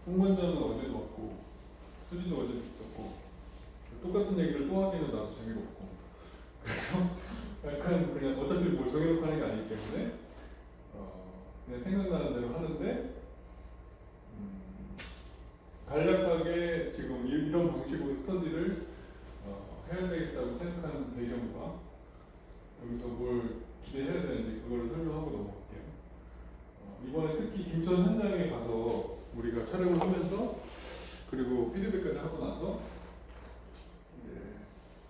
홍반장은 어제도 왔고 수진도 어제도 있었고 똑같은 얘기를 또 하기는 나도 재미없고 그래서 약간 그냥 어차피 뭘 정해놓고 하는 게 아니기 때문에 그냥 생각나는 대로 하는데 간략하게 지금 이런 방식으로 스터디를 해야 되겠다고 생각하는 배경과 여기서 뭘 기대해야 되는지 그걸 설명하고 넘어갈게요. 이번에 특히 김천 현장에 가서 우리가 촬영을 하면서 그리고 피드백까지 하고 나서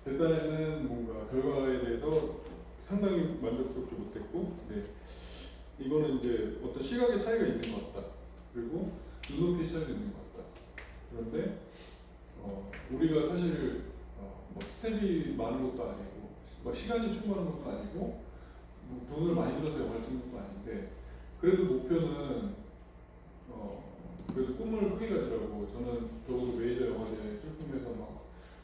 제 딴에는 뭔가 결과에 대해서 상당히 만족스럽지 못했고 이거는 이제 어떤 시각의 차이가 있는 것 같다. 그리고 눈높이 차이도 있는 것 같다. 그런데 우리가 사실 뭐 스텝이 많은 것도 아니고 뭐 시간이 충분한 것도 아니고 뭐 돈을 많이 들여서 영화를 찍는 것도 아닌데 그래도 목표는 그래도 꿈을 크게 가지라고 저는 적어도 메이저 영화제 출품해서 막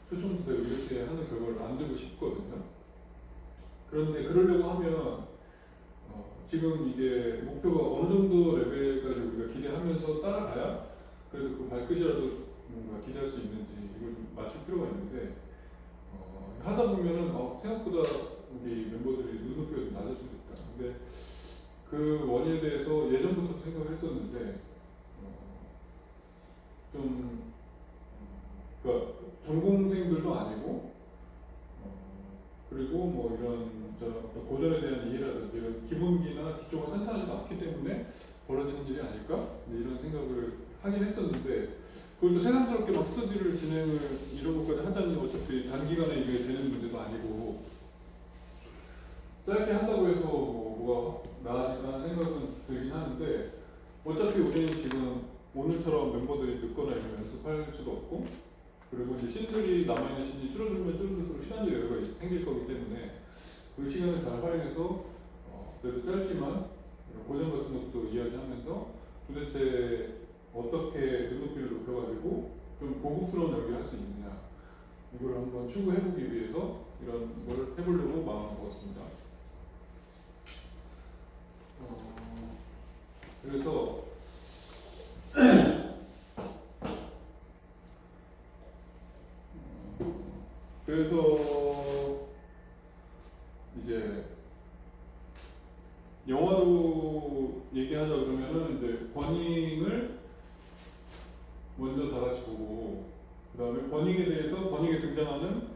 표정부터 이렇게 하는 결과를 만들고 싶거든요. 그런데 그러려고 하면 지금 이게 목표가 어느 정도 레벨까지 우리가 기대하면서 따라가야 그래도 그 발끝이라도 뭔가 기대할 수 있는지 이걸 좀 맞출 필요가 있는데 하다 보면은 생각보다 우리 멤버들이 눈높이가 좀 낮을 수도 있다. 근데 그 원인에 대해서 예전부터 생각을 했었는데 좀 그러니까 전공생들도 아니고 그리고 뭐 이런 고전에 대한 이해라든지 이런 기본기나 기초가 탄탄하지 않기 때문에 벌어지는 일이 아닐까 이런 생각을 하긴 했었는데 그걸 또 새삼스럽게 막 스터디를 진행을 이런 것까지 하자니 어차피 단기간에 이게 되는 문제도 아니고 짧게 한다고 해서 뭐가 나아질까 하는 생각은 들긴 하는데 어차피 우리는 지금 오늘처럼 멤버들이 늦거나 이런 연습할 수도 없고 그리고 이제 신들이 남아있는 신이 줄어들면 줄어들수록 시간적 여유가 생길 거기 때문에 그 시간을 잘 활용해서 그래도 짧지만 고전 같은 것도 이야기하면서 도대체 어떻게 눈높이를 높여가지고 좀 고급스러운 연기를 할 수 있느냐 이걸 한번 추구해보기 위해서 이런 걸 해보려고 마음을 먹었습니다. 그래서 이제 영화로 얘기하자 그러면은 이제 버닝을 먼저 다 같이 보고 그 다음에 버닝에 대해서 버닝에 등장하는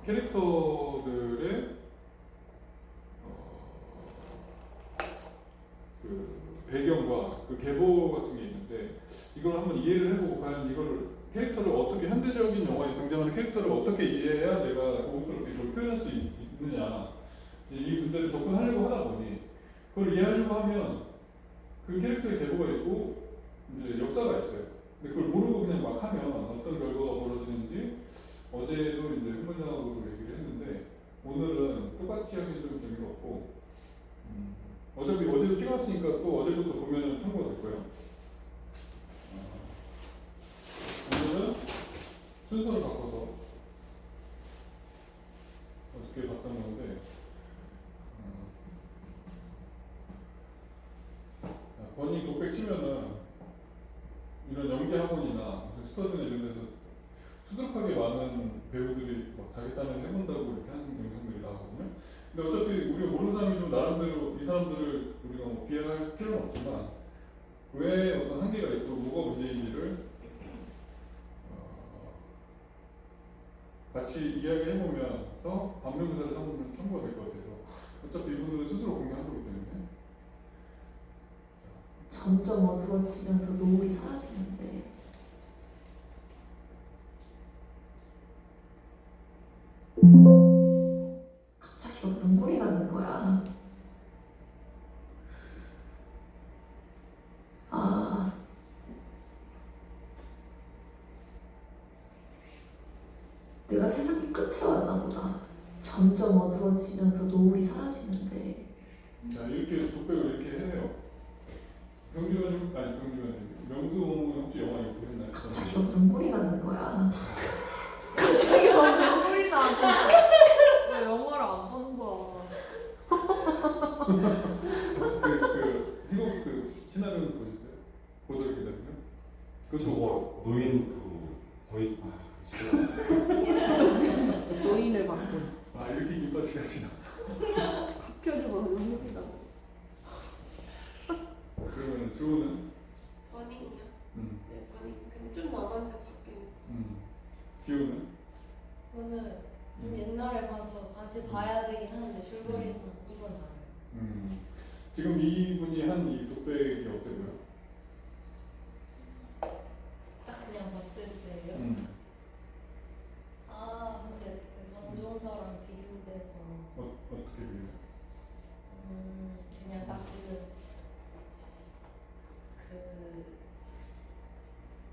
캐릭터들의 그 배경과 그 계보 같은 게 있는데 이걸 한번 이해를 해보고 과연 이거를 캐릭터를 어떻게 현대적인 영화에 등장하는 캐릭터를 어떻게 이해해야 내가 고급스럽게 이걸 표현할 수 있느냐 이 문제를 접근하려고 하다 보니 그걸 이해하려고 하면 그 캐릭터의 계보가 있고 이제 역사가 있어요. 근데 그걸 모르고 그냥 막 하면 어떤 결과가 벌어지는지 어제도 이제 현관장하고도 얘기를 했는데 오늘은 똑같이 하기 좀 재미가 없고 어차피 어제도 찍었으니까 또 어제부터 보면 참고가 될 거예요. 오늘은 순서를 바꿔서 어떻게 바꾼 건데 버닝 독백 치면은 이런 연기 학원이나 무슨 스터디나 이런 데서 수두룩하게 많은 배우들이 막 자기 딴을 해본다고 이렇게 하는 영상들이 나오거든요. 근데 어차피 우리가 모르는 사람이 좀 나름대로 이 사람들을 우리가 뭐 비하할 필요는 없지만 왜 어떤 한계가 있고 뭐가 문제인지를 같이 이야기해보면서 반면교사를 삼으면 참고가 될 것 같아서 어차피 이분들은 스스로 공개한 거기 때문에 점점 어두워지면서 노을이 사라지는데 갑자기 막 눈물이 나는 거야. 아, 내가 세상 끝에 왔나 보다. 점점 어두워지면서 노을이 사라지는데 자 이렇게 독백을 이렇게 해요. 병주관님 아니 병주관님 명수 혹시 영화 이거 보셨나요? 갑자기 막 눈물이 나는 거야. 갑자기 막 눈물이 나지. 왜 영화를 안 보는 거야? 희곡 그 시나리오를 보셨어요? 고도의 기자님은? 그것도 저거 노인 그 거의 노인을 바꾼. 이렇게 김밥이 가지나. 갑자기 막 눈물이다. 그러면 주호는? 버닝이요? 음. 네, 버닝. 근데 좀 남았는데 바뀌는. 기호는? 저는 좀 옛날에 봐서 다시 봐야 되긴 하는데 줄거리는 이건 알아요. 지금 이분이 한 이 독백이 어때 보여? 딱 그냥 봤을 때요. 근데 그 전종서랑 비교돼서 어떻게 보여? 그냥 딱 지금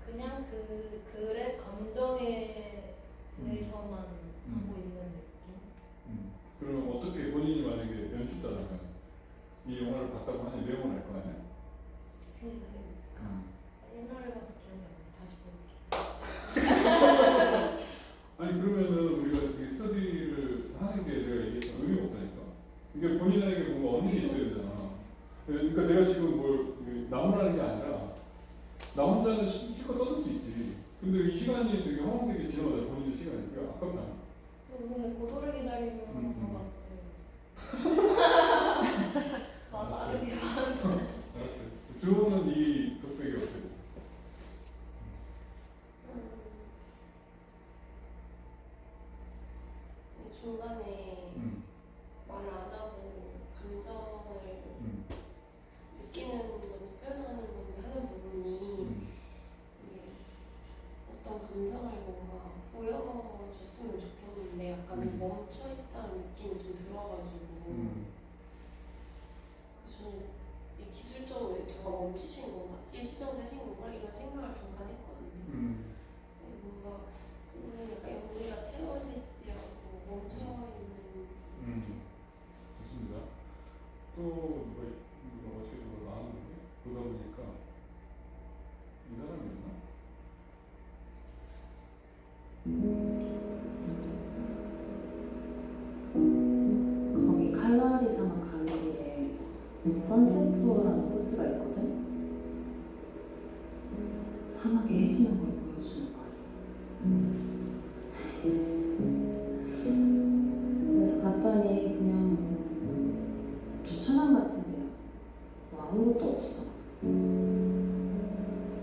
그냥 그 글의 감정에 의해서만 하고 있는 느낌? 그럼 어떻게 본인이 만약에 연출자라면 이 영화를 봤다고 하니 내용은 알 거 아니야? 근데 옛날에 봐서 기억이 안 나. 다시 볼게. 아니 그러면은 우리가 이 스터디를 하는 게 내가 얘기했던 의미가 없다니까. 이게 본인에게 뭔가 언급이 있어야 되잖아. 그러니까 내가 지금 뭘 나무라는 게 아니라 나 혼자는 실컷 떠들 수 있지. 근데 이 시간이 되게 허황되게 지나가잖아. 본인의 시간이. 그러니까 아깝지 않아? 근데 고도를 기다리면 봐봤어요. 다르게 알았어요. 주호는 이 독백이 어때? 중간에 말을 안 하고 감정을 느끼는 건지 표현하는 건지 하는 부분이 이게 어떤 감정을 뭔가 보여줬으면 좋겠는데 약간 멈춰있다는 느낌이 좀 들어가지고 그래서 이 기술적으로 정말 멈추신 건가? 일시정지하신 건가? 이런 생각을 잠깐 했거든요. 그래서 뭔가 그거는 약간 연기가 채워지지 않고 멈춰있는 좋습니다. 또 누가 어떻게 좀 나왔는데 보다 보니까 이 사람이었나? 거기 칼라리 사막 가는 길에 선셋 투어라는 코스가 있거든? 사막에 해지는 걸 보여주는 거야. 그래서 갔더니 그냥 주차장 같은 데야. 뭐 아무것도 없어.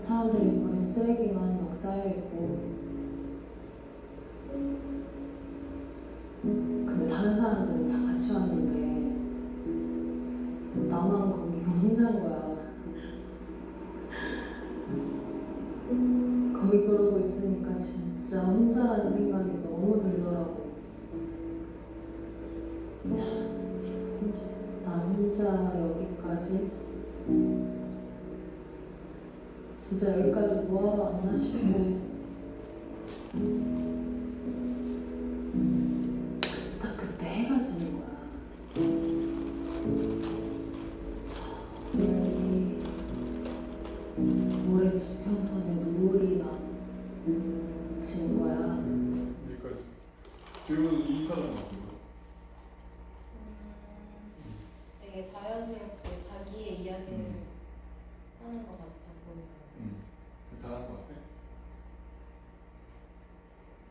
사람들이 버린 쓰레기만 막 쌓여있고. 근데 다른 사람들은 다 같이 왔는데 나만 거기서 혼자인 거야. 거기 그러고 있으니까 진짜 혼자라는 생각이 너무 들더라고. 나 혼자 여기까지? 진짜 여기까지 뭐하러 왔나 싶고 딱 그때 해가 지는 거야. 저 멀리 모래 지평선에 노을이 막 지는 거야. 여기까지. 주호는 이 사람 같은 거. 되게 자연스럽게 자기의 이야기를 하는 것 같아 보니까. 잘한 것 같아.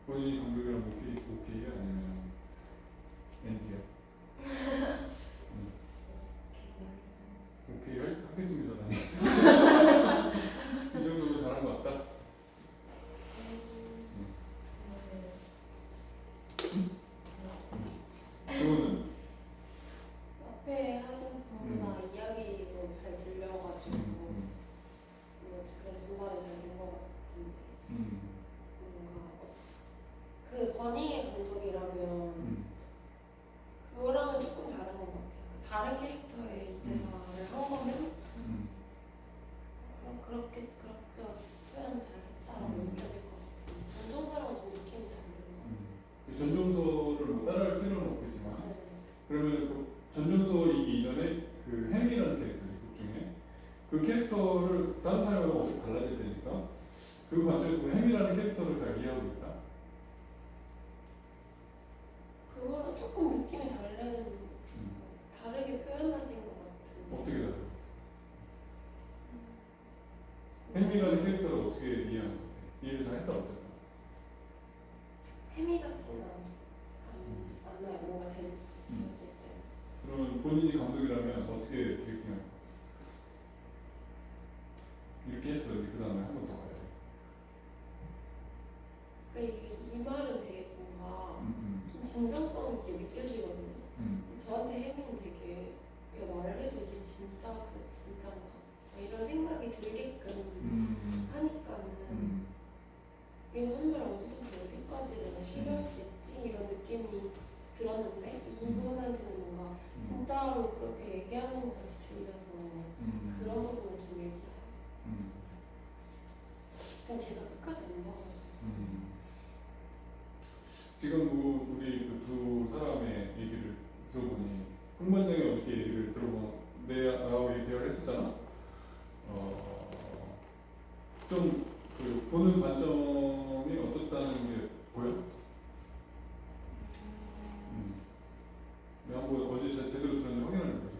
본인이 감독이랑 오케이야 아니면 NG야? 오케이 하겠습니다. 이 정도로 잘한 것 같다. 주호는 앞에 하신 부분이나 이야기도 잘 들려가지고 그런 전달이 잘 된 것 같은데 뭔가 그 버닝의 감독이라면 그거랑은 조금 다른 것 같아요. 다른 캐릭터의 이 대사를 한 거면 그럼 그렇게 표현 잘했다라고 느껴질 것 같아요. 전종사랑은 좀 느낌이 다른 전종서를 뭐 따라할 필요는 없겠지만 것 같아요. 그러면 그 전종서이기 이전에 그 햄이라는 캐릭터 극 중에 그 캐릭터를 다른 사람하고 어떻게 달라질 테니까 그 관점에서 보면 햄이라는 캐릭터를 잘 이해하고 있다. 그거랑 조금 느낌이 다르게 표현하신 것 같은데. 어떻게 달라? 햄이라는 캐릭터를 어떻게 이해를 잘 했다 어쨌든. 페미 같지는 않나요? 뭔가 되어질 때. 그러면 본인이 감독이라면 어떻게 디렉팅할 거야? 이렇게 했어. 그 다음에 한 번 더 가야 돼. 그러니까 이 말은 되게 뭔가 좀 진정성 있게 느껴지거든요. 저한테 혜미는 되게 내가 말을 해도 이게 진짜 진짜인가 이런 생각이 들게끔 하니까는 이게 정말 어디서부터 어디까지 내가 신뢰할 수 있지 이런 느낌이 들었는데 이분한테는 뭔가 진짜로 그렇게 얘기하는 것 같이 들려서 그런 부분은 좀 예지해요. 그냥 제가 끝까지 안 봐가지고. 지금 뭐 우리 그 두 사람의 얘기를 들어보니 홍반장이 어저께 얘기를 나하고 대화를 했었잖아. 좀 그 보는 관점이 어떻다는 게 보여? 내가 한번 어제 제대로 들었는지 확인하는 거지.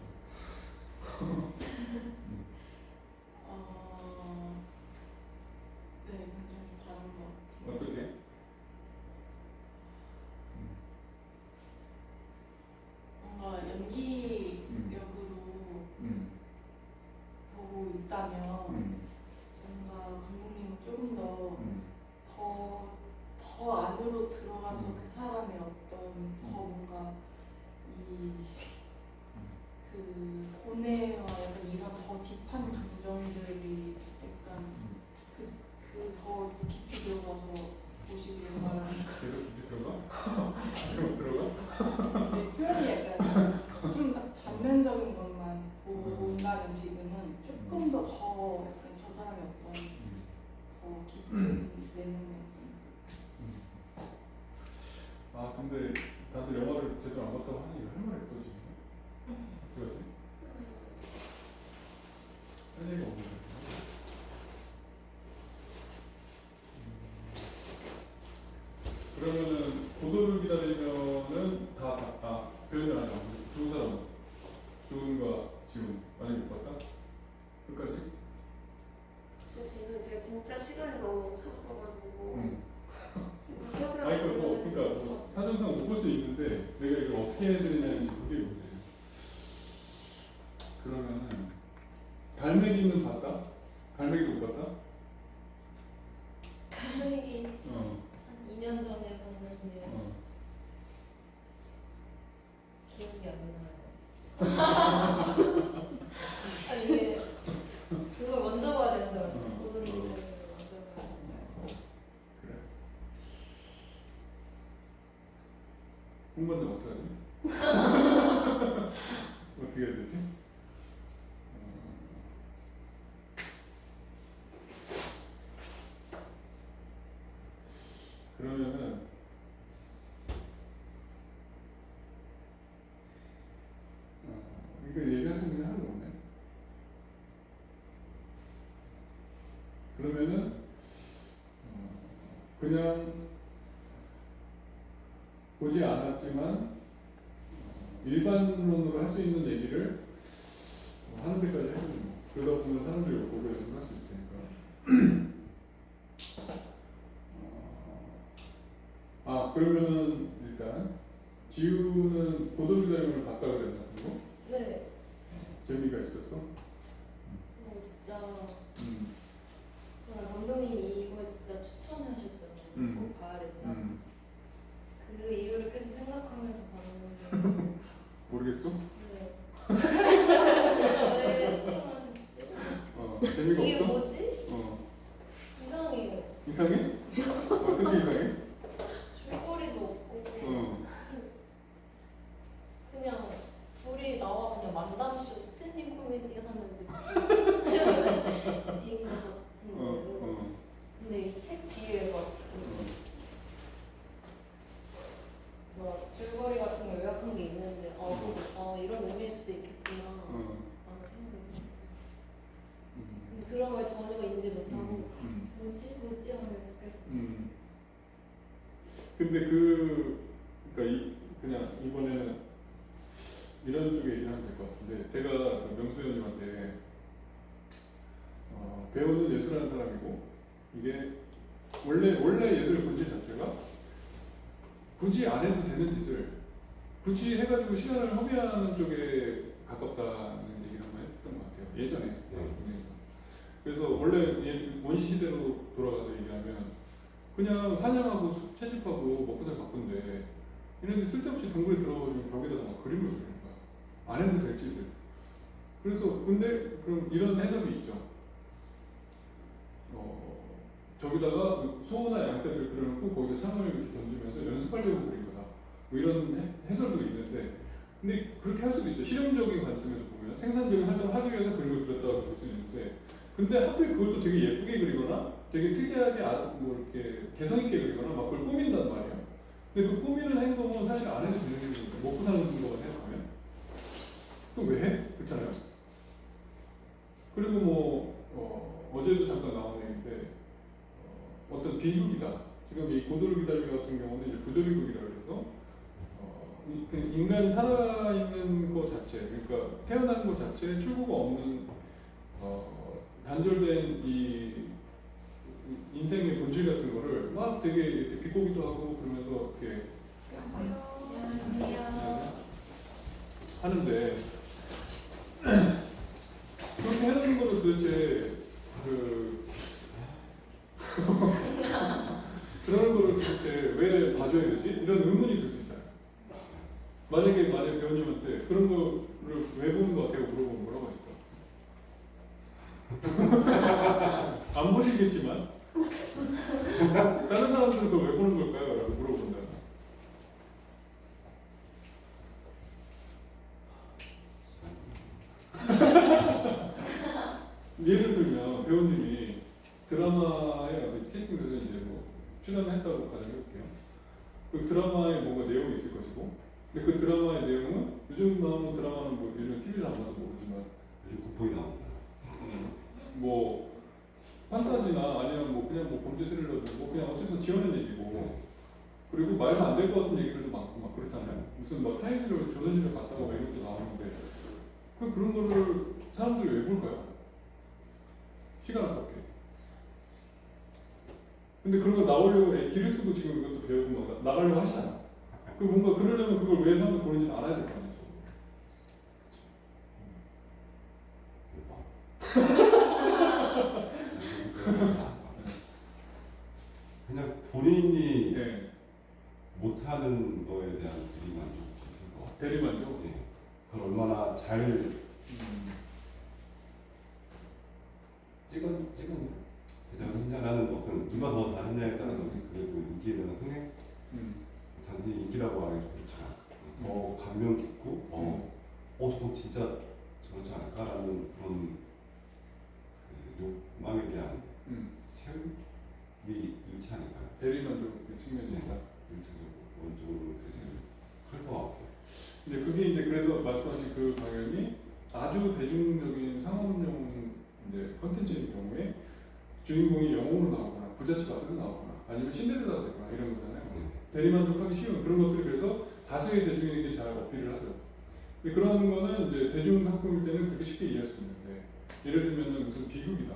네, 굉장히 다른 것 같아요. 어떻게? 뭔가 연기력으로 보고 있다면 뭔가 감독님은 조금 더 안으로 들어가서 그 사람의 어떤 더 뭔가 그 고뇌와 약간 이런 더 딥한 감정들이 약간 더 깊이 들어가서 보시길 바라는 계속 깊이 들어가? 계속 들어가? 네, 표현이 약간 좀 단면적인 것만 본다면 지금은 조금 더 약간 저 사람의 어떤 더 깊은 내면의 아 근데 다들 영화를 제대로 안 봤다고 하니 이거 할 말이 없어지네. 어떡하지? 할 얘기가 없는 거 그러면은 고도를 기다리면은 다 봤다. 표현을 안 하고 두 사람은 주은과 지훈 많이 못 봤다? 끝까지? 지금 제가 진짜 시간이 너무 없었어가지고 진짜 최근에 아니 그러니까 뭐 사정상 못 볼 수 있는데 내가 이걸 어떻게 해야 되느냐는 그게 문제예요. 그러면은 갈매기는 봤다? 갈매기도 못 봤다? 갈매기 어. 한 2년 전에 봤는데 기억이 안 나요. 아니 이게 그걸 먼저 봐야 되는 줄 알았어요. 고도리 기다리는 걸 먼저 봐야 되는 줄 알았어요. 그래. 홍반장 어떡하지? 어떻게 해야 되지? 그러면은 이거 얘기할 수 있는 게 하나도 없네. 그러면은 그냥 보지 않았지만 일반론으로 할 수 있는 얘기를 하는 데까지 해주는 거. 그러다 보면 사람들이 보고 연습할 수 있으니까. 그러면은 일단 지우는 고도비자령을 봤다 그랬나 그거? 네. 재미가 있었어? 진짜 감독님이 이거 진짜 추천하셨잖아요. 꼭 봐야 된다. 그 이유를 계속 생각하면서 봤는데 모르겠어? 네. 왜 추천하셨지? 재미가 이게 없어? 뭐지? 이상해요. 이상해? 어떻게 이상해? 줄거리도 없고 그냥 둘이 나와 그냥 만담쇼 스탠딩 코미디 하는 느낌인 것 같은데 근데 이 책 뒤에 막 줄거리 같은 거 요약한 게 있는데 이런 의미일 수도 있겠구나 라는 생각이 들었어요. 근데 그런 걸 전혀 인지 못하고 뭐지 하면서 계속 봤어요. 근데 그냥 이번에는 이런 쪽에 얘기를 하면 될 것 같은데 제가 그 명수 의원님한테 배우는 예술하는 사람이고 이게 원래 예술의 본질 자체가 굳이 안 해도 되는 짓을 굳이 해가지고 시간을 허비하는 쪽에 가깝다는 얘기를 한번 했던 것 같아요. 예전에. 그래서 원래 원시 시대로 돌아가서 얘기하면 그냥 사냥하고 채집하고 먹고 살 바쁜데 이런데 쓸데없이 동굴에 들어가가지고 벽에다가 막 그림을 그리는 거야. 안 해도 될 짓을. 그래서 근데 그럼 이런 해석이 있죠. 저기다가 소나 양떼를 그려놓고 거기다 창을 이렇게 던지면서 연습하려고 그린 거다. 뭐 이런 해설도 있는데, 근데 그렇게 할 수도 있죠. 실용적인 관점에서 보면 생산적인 활동을 하기 위해서 그런 걸 그렸다고 볼 수 있는데, 근데 하필 그걸 또 되게 예쁘게 그리거나 되게 특이하게 뭐 이렇게 개성 있게 그리거나 막 그걸 꾸민단 말이에요. 근데 그 꾸미는 행동은 사실 안 해도 되는 행동이니까 먹고 사는 거만 생각하면 그럼 왜 해? 그렇잖아요. 그리고 뭐 어제도 잠깐 나온 얘기인데 어떤 비극이다. 지금 이 고도를 기다리기 같은 경우는 이제 부조리극이라고 해서 인간이 살아있는 것 자체, 그러니까 태어난 것 자체에 출구가 없는 단절된 이 인생의 본질 같은 거를 막 되게 이렇게 비꼬기도 하고 그러면서 이렇게 하는데 그렇게 해놓는 거는 도대체 그런 거를 도대체 왜 봐줘야 되지? 이런 의문이 들 수 있잖아요. 만약에 배우님한테 그런 거를 왜 보는 거 같아요? 물어보면 뭐라고 하실까요? 안 보시겠지만 다른 사람들은 그걸 왜 보는 걸까요? 라고 물어본다면 예를 들면 배우님이 드라마에 어디 캐스팅돼서 이제 뭐 출연했다고 가정해볼게요. 그 드라마에 뭔가 내용이 있을 것이고, 근데 그 드라마의 내용은 요즘 나오는 드라마는 뭐 요즘 TV를 안 봐서 모르지만 요즘 국보이 나옵니다. 뭐 판타지나 아니면 뭐 그냥 뭐 범죄 스릴러든 뭐 그냥 어쨌든 지어낸 얘기고, 그리고 말도 안 될 것 같은 얘기들도 많고 막 그렇잖아요. 무슨 막 타임슬로 조선시대 갔다가 막 이런 것도 나오는데 그런 거를 사람들이 왜 볼까요? 시간 아깝게. 근데 그런 거 나오려고 기를 쓰고 지금 이것도 배우고 막 나가려고 하시잖아. 그 뭔가 그러려면 그걸 왜 사람들 보는지는 알아야 될 거 아니에요. 그냥 본인이 네. 못하는 거에 대한 대리만족이 있을 것 같아요. 대리만족? 네. 그걸 얼마나 잘 찍은 제작을 했냐라는 어떤 누가 더 잘했냐에 따라서 그래도 인기는 흥행 단순히 인기라고 하기 좀 그렇지만 더 감명 깊고 저거 진짜 저렇지 않을까라는 그런 그 욕망에 대한 체험이 늘지 않을까요? 대리만족의 측면이 있다. 일차적으로 원적으로 제일 클 것 같고. 근데 그게 이제 그래서 말씀하신 그 방향이 아주 대중적인 상업용 이제 컨텐츠인 경우에 주인공이 영웅으로 나오거나 부잣집 아들로 나오거나 아니면 신데렐라가 되거나 이런 거잖아요. 대리만족하기 쉬운 그런 것들이 그래서 다수의 대중에게 잘 어필을 하죠. 근데 그런 거는 이제 대중 상품일 때는 그렇게 쉽게 이해할 수 있는데, 예를 들면은 무슨 비극이다.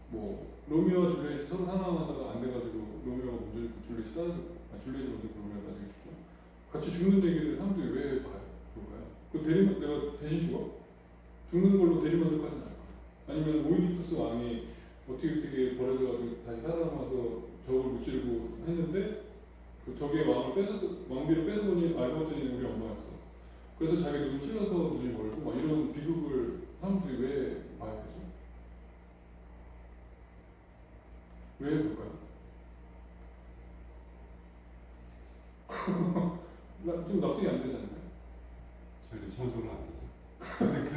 뭐 로미오와 줄리엣이 서로 사랑하다가 안 돼가지고 로미오가 먼저 줄리엣이 따라주고 줄리엣이 먼저 로미오가 나중에 죽고 같이 죽는 얘기를 사람들이 왜 봐요? 볼까요? 그 대리만 내가 대신 죽어? 죽는 걸로 대리만족하지 않을까? 아니면 오이디푸스 왕이 어떻게 버려져가지고 다시 살아남아서 적을 무찌르고 했는데 그 적의 왕비를 뺏어보니 알고 봤더니 우리 엄마였어. 그래서 자기 눈 찔러서 눈이 멀고 막 이런 비극을 사람들이 왜 봐야 되죠? 왜 볼까요? 좀 납득이 안 되잖아요. 저희도 천적으로 안 되죠.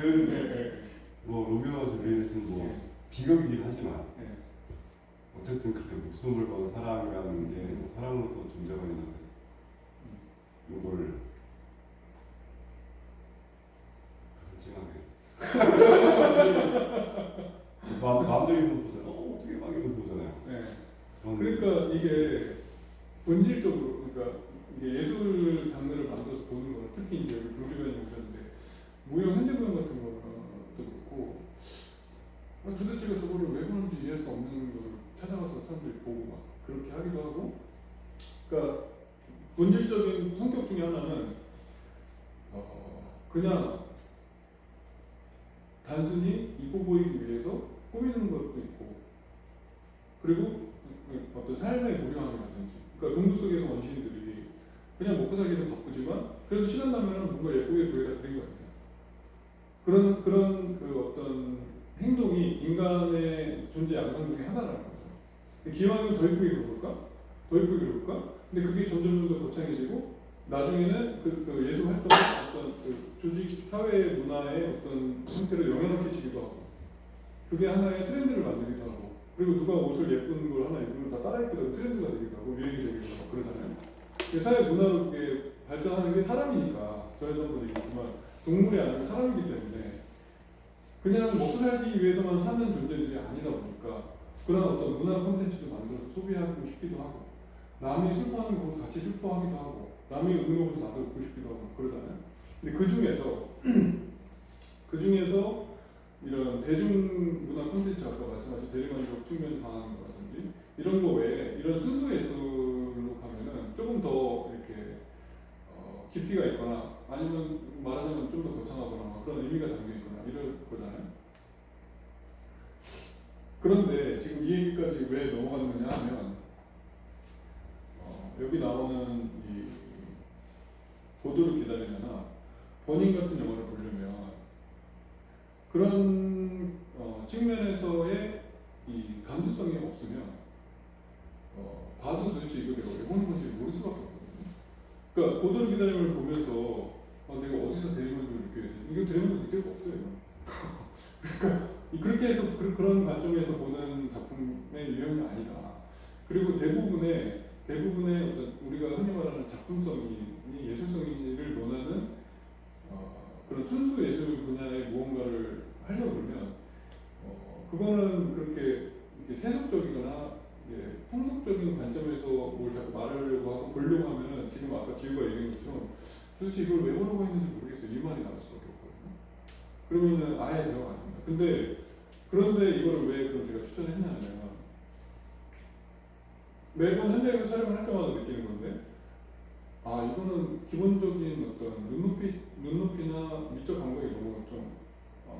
근데 뭐 로미오와 줄리엣은 뭐 비극이긴 하지만 어쨌든 그렇게 목숨을 건 사랑이라는 게뭐 사랑으로서 존재가 있는데 이걸 솔직하게 마음대로 입는 보잖아요. 어떻게 막 이러면서 보잖아요. 그러니까 이게 본질적으로 그러니까 이게 예술 장르를 만들어서 보는 거는 특히 이제 교류변이 오셨는데 무용 현대무용 같은 거는 또 그렇고 도대체가 저거를 왜 보는지 이해할 수 없는 걸 찾아가서 사람들이 보고 막 그렇게 하기도 하고. 그러니까 본질적인 성격 중에 하나는 그냥 단순히 이뻐 보이기 위해서 꾸미는 것도 있고, 그리고 어떤 삶의 무료함이라든지, 그러니까 동물 속에서 원시인들이 그냥 먹고 살기는 바쁘지만 그래도 시간 나면은 뭔가 예쁘게 보여야 되는 거 아니에요. 그런 그 어떤 행동이 인간의 존재 양상 중에 하나라는 거죠. 기왕이면 더 예쁘게 그려볼까? 더 예쁘게 그려볼까? 근데 그게 점점 더 거창해지고 나중에는 그 예술 활동의 어떤 그 조직 사회 문화의 어떤 형태로 영향을 끼치기도 하고, 그게 하나의 트렌드를 만들기도 하고, 그리고 누가 옷을 예쁜 걸 하나 입으면 다 따라 입기도 하고 트렌드가 되기도 하고 유행이 되기도 하고 그러잖아요. 사회 문화로 그게 발전하는 게 사람이니까, 전에도 얘기했지만 동물이 아니고 사람이기 때문에 그냥 먹고 살기 위해서만 사는 존재들이 아니다 보니까 그런 어떤 문화 콘텐츠도 만들어서 소비하고 싶기도 하고, 남이 슬퍼하는 거 같이 슬퍼하기도 하고, 남이 웃는 거 보면서 나도 웃고 싶기도 하고 그러잖아요. 근데 그 중에서 이런 대중문화 콘텐츠, 아까 말씀하신 대리만족 측면이 강한 거라든지 이런 거 외에 이런 순수 예술로 가면은 조금 더 이렇게 깊이가 있거나 아니면 말하자면 좀 더 거창하거나 그런 의미가 담겨 있거나 이럴 거잖아요. 그런데 지금 이 얘기까지 왜 넘어갔느냐 하면 여기 나오는 이 보도를 기다리잖아. 버닝 같은 영화를 보려면 그런 측면에서의 이 감수성이 없으면 봐도 도대체 이거 내가 왜 보는 건지 모를 수밖에 없거든요. 그러니까 보도를 기다림을 보면서 내가 어디서 대리만족을 느껴야 되지? 이거 대리만족 느낄 거 없어요. 그러니까 그렇게 해서 그런 관점에서 보는 작품의 유형이 아니다. 그리고 대부분의 어떤 우리가 흔히 말하는 작품성이 예술성을 논하는 그런 순수 예술 분야의 무언가를 하려고 그러면 그거는 그렇게 세속적이거나 통속적인 관점에서 뭘 자꾸 말하려고 하고 보려고 하면은 지금 아까 지우가 얘기한 것처럼 도대체 이걸 왜 보려고 했는지 모르겠어요. 이 말이 나올 수밖에 없거든요. 그러면은 아예 대화가 안 됩니다. 그런데 이거를 왜 그럼 제가 추천했냐면 매번 현장에서 촬영을 할 때마다 느끼는 건데 이거는 기본적인 어떤 눈높이나 미적 감각이 너무 좀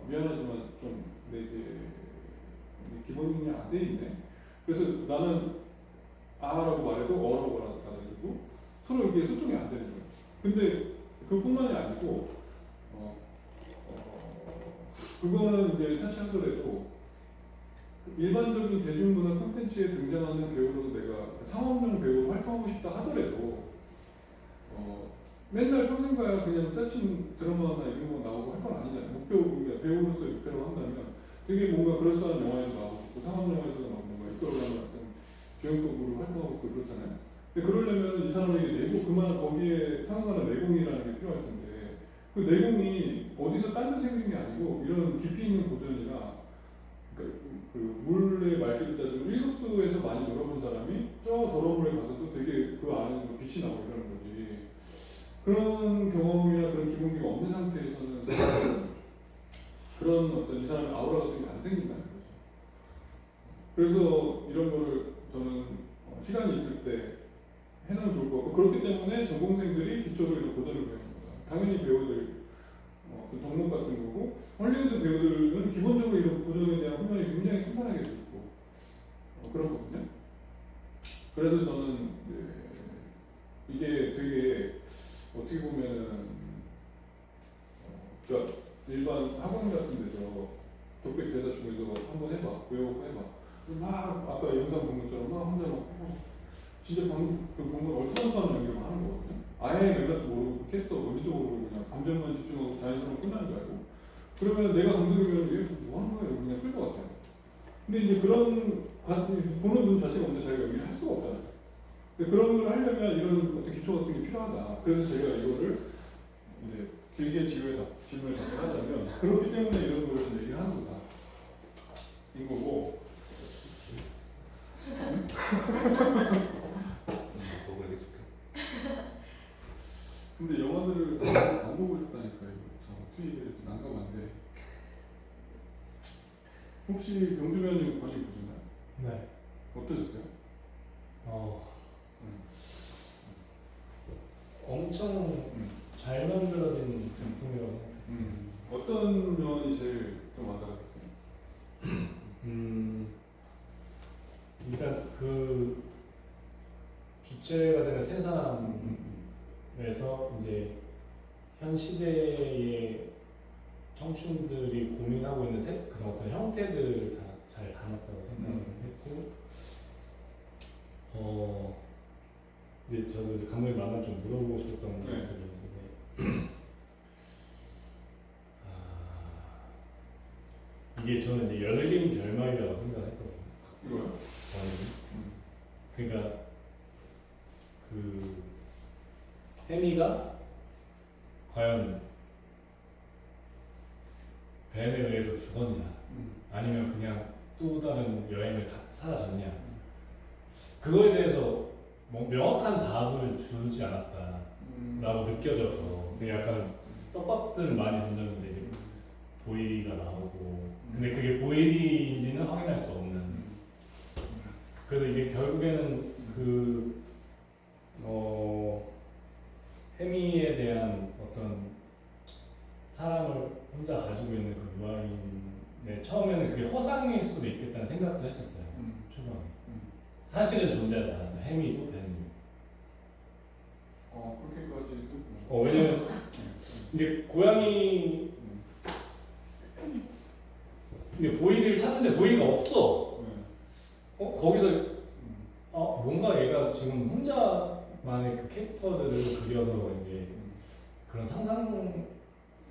미안하지만 좀 기본이 안 돼 있네. 그래서 나는 아라고 말해도 어라고 받아들이고 서로 이게 소통이 안 되는 거예요. 근데 그뿐만이 아니고 그거는 이제 터치하더라도 일반적인 대중문화 콘텐츠에 등장하는 배우로도 내가 상업용 배우로 활동하고 싶다 하더라도 맨날 평생 가야 그냥 짜친 드라마나 이런 거 나오고 할 건 아니잖아요. 목표, 배우로서의 목표로 한다면 되게 뭔가 그럴싸한 영화에도 나오고 있고 상업 영화에도 나오고 뭔가 이끌어가는 어떤 주연급으로 활동하고 있고 그렇잖아요. 근데 그러려면 이 사람에게 내고 그만 거기에 상응하는 내공이라는 게 필요할 텐데 그 내공이 어디서 딴 데 생긴 게 아니고 이런 깊이 있는 고전이나 그 물의 맑기를 따지면 일급수에서 많이 놀아본 사람이 저 더러운 물에 가서도 되게 그 안에서 빛이 나오고 이러는 거지. 그런 경험이나 그런 기본기가 없는 상태에서는 그런 어떤 이 사람의 아우라 같은 게 안 생긴다는 거죠. 그래서 이런 거를 저는 시간이 있을 때 해놓으면 좋을 것 같고, 그렇기 때문에 전공생들이 기초로 이런 고전을 배우는 거다. 당연히 배우들 그 덕목 같은 거고, 헐리우드 배우들은 기본적으로 이런 고전에 대한 훈련이 굉장히 탄탄하게 돼 있고 그렇거든요. 그래서 저는 이게 되게 어떻게 보면은 그러니까 일반 학원 같은 데서 독백 대사 중에서 한번 해봐, 외워봐. 막 아까 영상 본 것처럼 막 혼자 막 진짜 방금 그 보면 얼토당토하는 연기를 하는 거거든요. 아예 맥락도 모르고 캐릭터 뭔지도 모르고 그냥 감정만 집중하고 자연스러운 끝나는 줄 알고. 그러면 내가 감독이면 얘 뭐 하는 거야? 그냥 끌 것 같아요. 근데 이제 그런 보는 눈 자체가 없는데 자기가 연기를 할 수가 없잖아요. 그런 걸 하려면 이런 어떤 기초 같은 게 필요하다. 그래서 제가 이거를 이제 길게 질문을 답변하자면 그렇기 때문에 이런 거를 좀 얘기를 하는 거다. 인 거고. 근데 영화들을 안 보고 싶다니까 이거 참 어떻게 얘기해도 난감한데. 혹시 병주면님 거의 보시나요? 네. 어떠셨어요? 엄청 잘 만들어진 작품이라고 생각했어요. 어떤 면이 제일 좀 와닿았어요? 일단 그 주체가 되는 세 사람에서 이제 현 시대의 청춘들이 고민하고 있는 그런 어떤 형태들을 다 잘 담았다고 생각을 했고, 이제 저도 이제 감독님 만나 좀 물어보고 싶었던 것들이 있는데, 이게 저는 이제 열린 결말이라고 생각을 했거든요. 이거요? 그러니까 그 혜미가 과연 벤에 의해서 죽었냐, 아니면 그냥 또 다른 여행을 사라졌냐, 그거에 대해서 뭐 명확한 답을 주지 않았다라고 느껴져서 약간 떡밥들을 많이 던졌는데 이제 보이리가 나오고, 근데 그게 보이리인지는 확인할 수 없는. 그래서 이게 결국에는 그 혜미에 대한 어떤 사랑을 혼자 가지고 있는 그 유아인의 처음에는 그게 허상일 수도 있겠다는 생각도 했었어요. 초반에. 사실은 존재하지 않았다. 혜미도 벤도. 그렇게까지도. 왜냐면 이제 고양이 근데 보이를 찾는데 보이가 없어. 거기서 뭔가 얘가 지금 혼자만의 그 캐릭터들을 그려서 이제 그런 상상의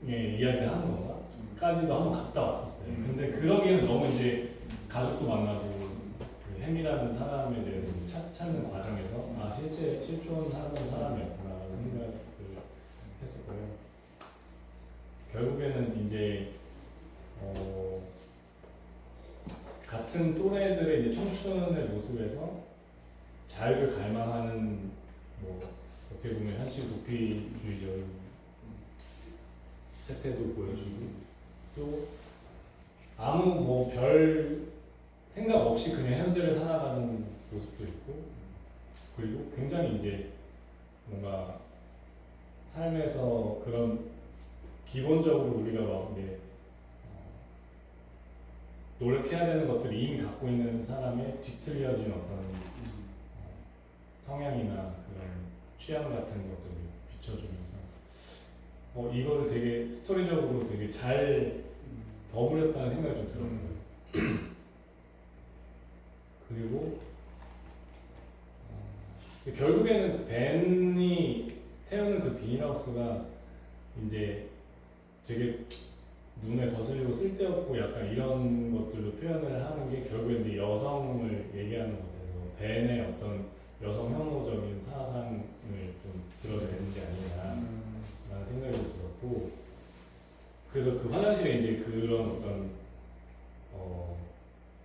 이야기를 하는 건가? 까지도 한번 갔다 왔었어요. 근데 그러기에는 너무 이제 가족도 만나고 그 햄이라는 사람에 대해서 찾는 과정에서 실제 실존하는 사람이었구나라는 생각을 했었고요. 결국에는 이제 같은 또래들의 이제 청춘의 모습에서 자유를 갈망하는 뭐 어떻게 보면 현실 도피주의적인 세태도 보여주고, 또 아무 뭐 별 생각 없이 그냥 현재를 살아가는 모습도 있고, 그리고 굉장히 이제 뭔가 삶에서 그런 기본적으로 우리가 막 이제 노력해야 되는 것들이 이미 갖고 있는 사람의 뒤틀려진 어떤 성향이나 그런 취향 같은 것들을 비춰주면서 이거를 되게 스토리적으로 되게 잘 버무렸다는 생각이 좀 들었고요. 그리고 결국에는 벤이 태우는 그 비닐하우스가 이제 되게 눈에 거슬리고 쓸데없고 약간 이런 것들로 표현을 하는 게 결국에 이제 여성을 얘기하는 것 같아서 벤의 어떤 여성 혐오적인 사상을 좀 드러내는 게 아니냐라는 생각이 들었고, 그래서 그 화장실에 이제 그런 어떤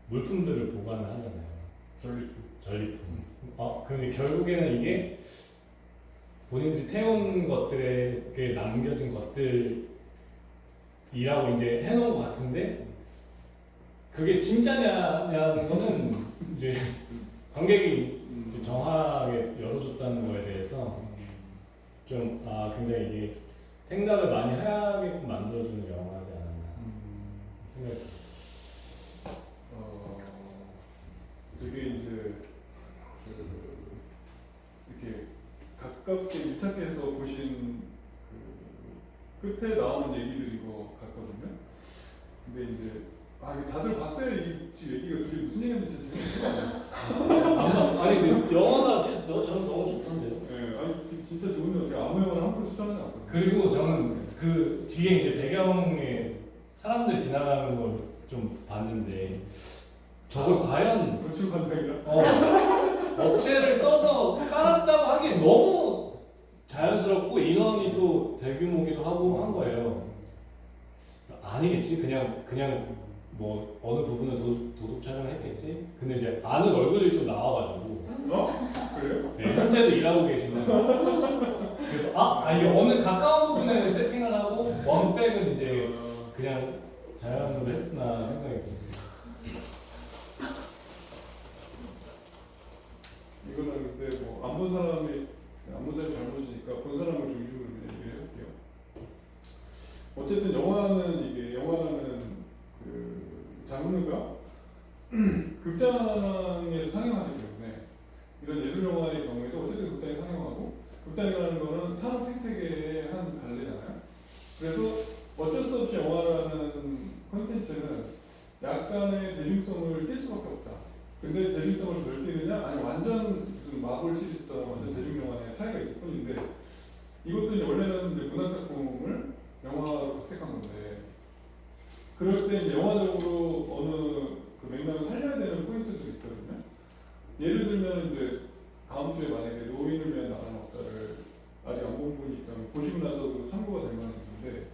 물품들을 보관을 하잖아요. 전리품. 근데 결국에는 이게 본인들이 태운 것들에게 남겨진 것들이라고 이제 해놓은 것 같은데, 그게 진짜냐는 거는 이제 관객이 이제 정확하게 열어줬다는 거에 대해서 좀 굉장히 이게 생각을 많이 하게 만들어주는 영화지 않았나 생각이 듭니다. 되게 이제 이렇게 가깝게 밀착해서 보신 그 끝에 나오는 얘기들인 것 같거든요. 근데 이제 다들 봤어요. 이 얘기가 둘이 무슨 얘기인지 제가 안 봤어. 아니 근데 영화가 저는 너무 좋던데요. 네, 진짜 좋은데 제가 아무 영화나 함부로 추천하지 않거든요. 그리고 저는 그 뒤에 이제 배경에 사람들 지나가는 걸 좀 봤는데, 저걸 과연 건축 관장이라 업체를 써서 깔았다고 하기엔 너무 자연스럽고 인원이 또 대규모기도 하고 한 거예요. 아니겠지. 그냥 뭐 어느 부분을 도둑 촬영을 했겠지. 근데 이제 아는 얼굴이 좀 나와가지고. 그래요? 네, 현재도 일하고 계시는. 그래서 이게 어느 가까운 부분에 세팅을 하고 원백은 이제 그냥 자연으로 했구나 생각이 들었어요. 장르가 극장에서 상영하기 때문에 이런 예술 영화의 경우에도 어쨌든 극장에 상영하고 극장이라는 거는 산업 생태계의 한 발레잖아요. 그래서 어쩔 수 없이 영화라는 콘텐츠는 약간의 대중성을 띌 수밖에 없다. 근데 대중성을 덜 띄느냐? 아니 완전 무슨 마블 시리즈처럼 완전 대중영화의 차이가 있을 뿐인데 이것도 이제 원래는 이제 문학작품을 영화로 각색한 건데 그럴 때 이제 영화적으로 어느 그 맥락을 살려야 되는 포인트들이 있거든요. 예를 들면 이제 다음 주에 만약에 노인을 위한 나라는 없다를 아직 안 본 분이 있다면 보시고 나서도 참고가 될 만한 일인데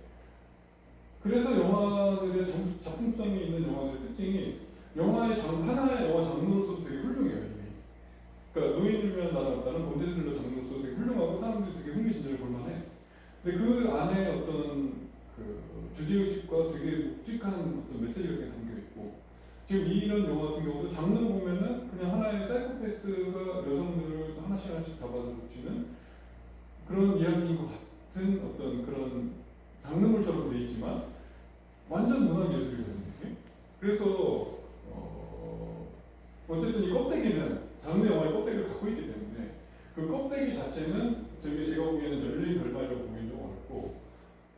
그래서 영화들의 작품성이 있는 영화들의 특징이 영화의 하나의 영화 장르로서도 되게 훌륭해요 이미. 그러니까 노인을 위한 나라는 없다는 범죄들로 장르로서 되게 훌륭하고 사람들이 되게 흥미진진을 볼만해. 근데 그 안에 어떤 그 주제의식과 되게 묵직한 어떤 메시지가 되게 담겨 있고 지금 이런 영화 같은 경우도 장르 보면은 그냥 하나의 사이코패스가 여성들을 하나씩 잡아서 붙이는 그런 이야기인 것 같은 어떤 그런 장르물처럼 돼 있지만 완전 문학 예술이거든요. 이게. 그래서 어쨌든 이 껍데기는 장르 영화의 껍데기를 갖고 있기 때문에 그 껍데기 자체는 되게 제가 보기에는 열린 결말이라고 보기엔 좀 어렵고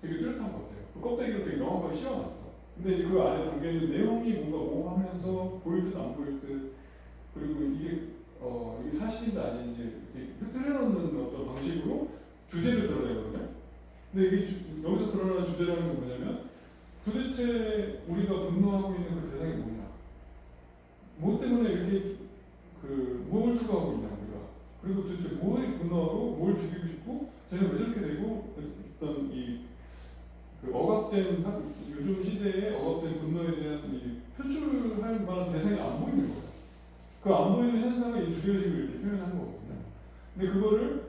되게 뚜렷한 것 같아요. 그 껍데기를 되게 명확하게 씌워놨어. 근데 그 안에 담겨있는 내용이 뭔가 오하면서 보일 듯 안 보일 듯 그리고 이게 사실인지 아닌지 이렇게 흐트려놓는 어떤 방식으로 주제를 드러내거든요. 근데 이게 여기서 드러나는 주제라는 게 뭐냐면 도대체 우리가 분노하고 있는 그 대상이 뭐냐? 뭐 때문에 이렇게 무엇을 추구하고 있냐 우리가? 그리고 도대체 뭐에 분노하고 뭘 죽이고 싶고 쟤는 왜 저렇게 되고 어떤 그 억압된 요즘 시대의 억압된 분노에 대한 이 표출할 만한 대상이 안 보이는 거예요. 그 안 보이는 현상을 이 주제의식을 이렇게 표현한 거거든요. 근데 그거를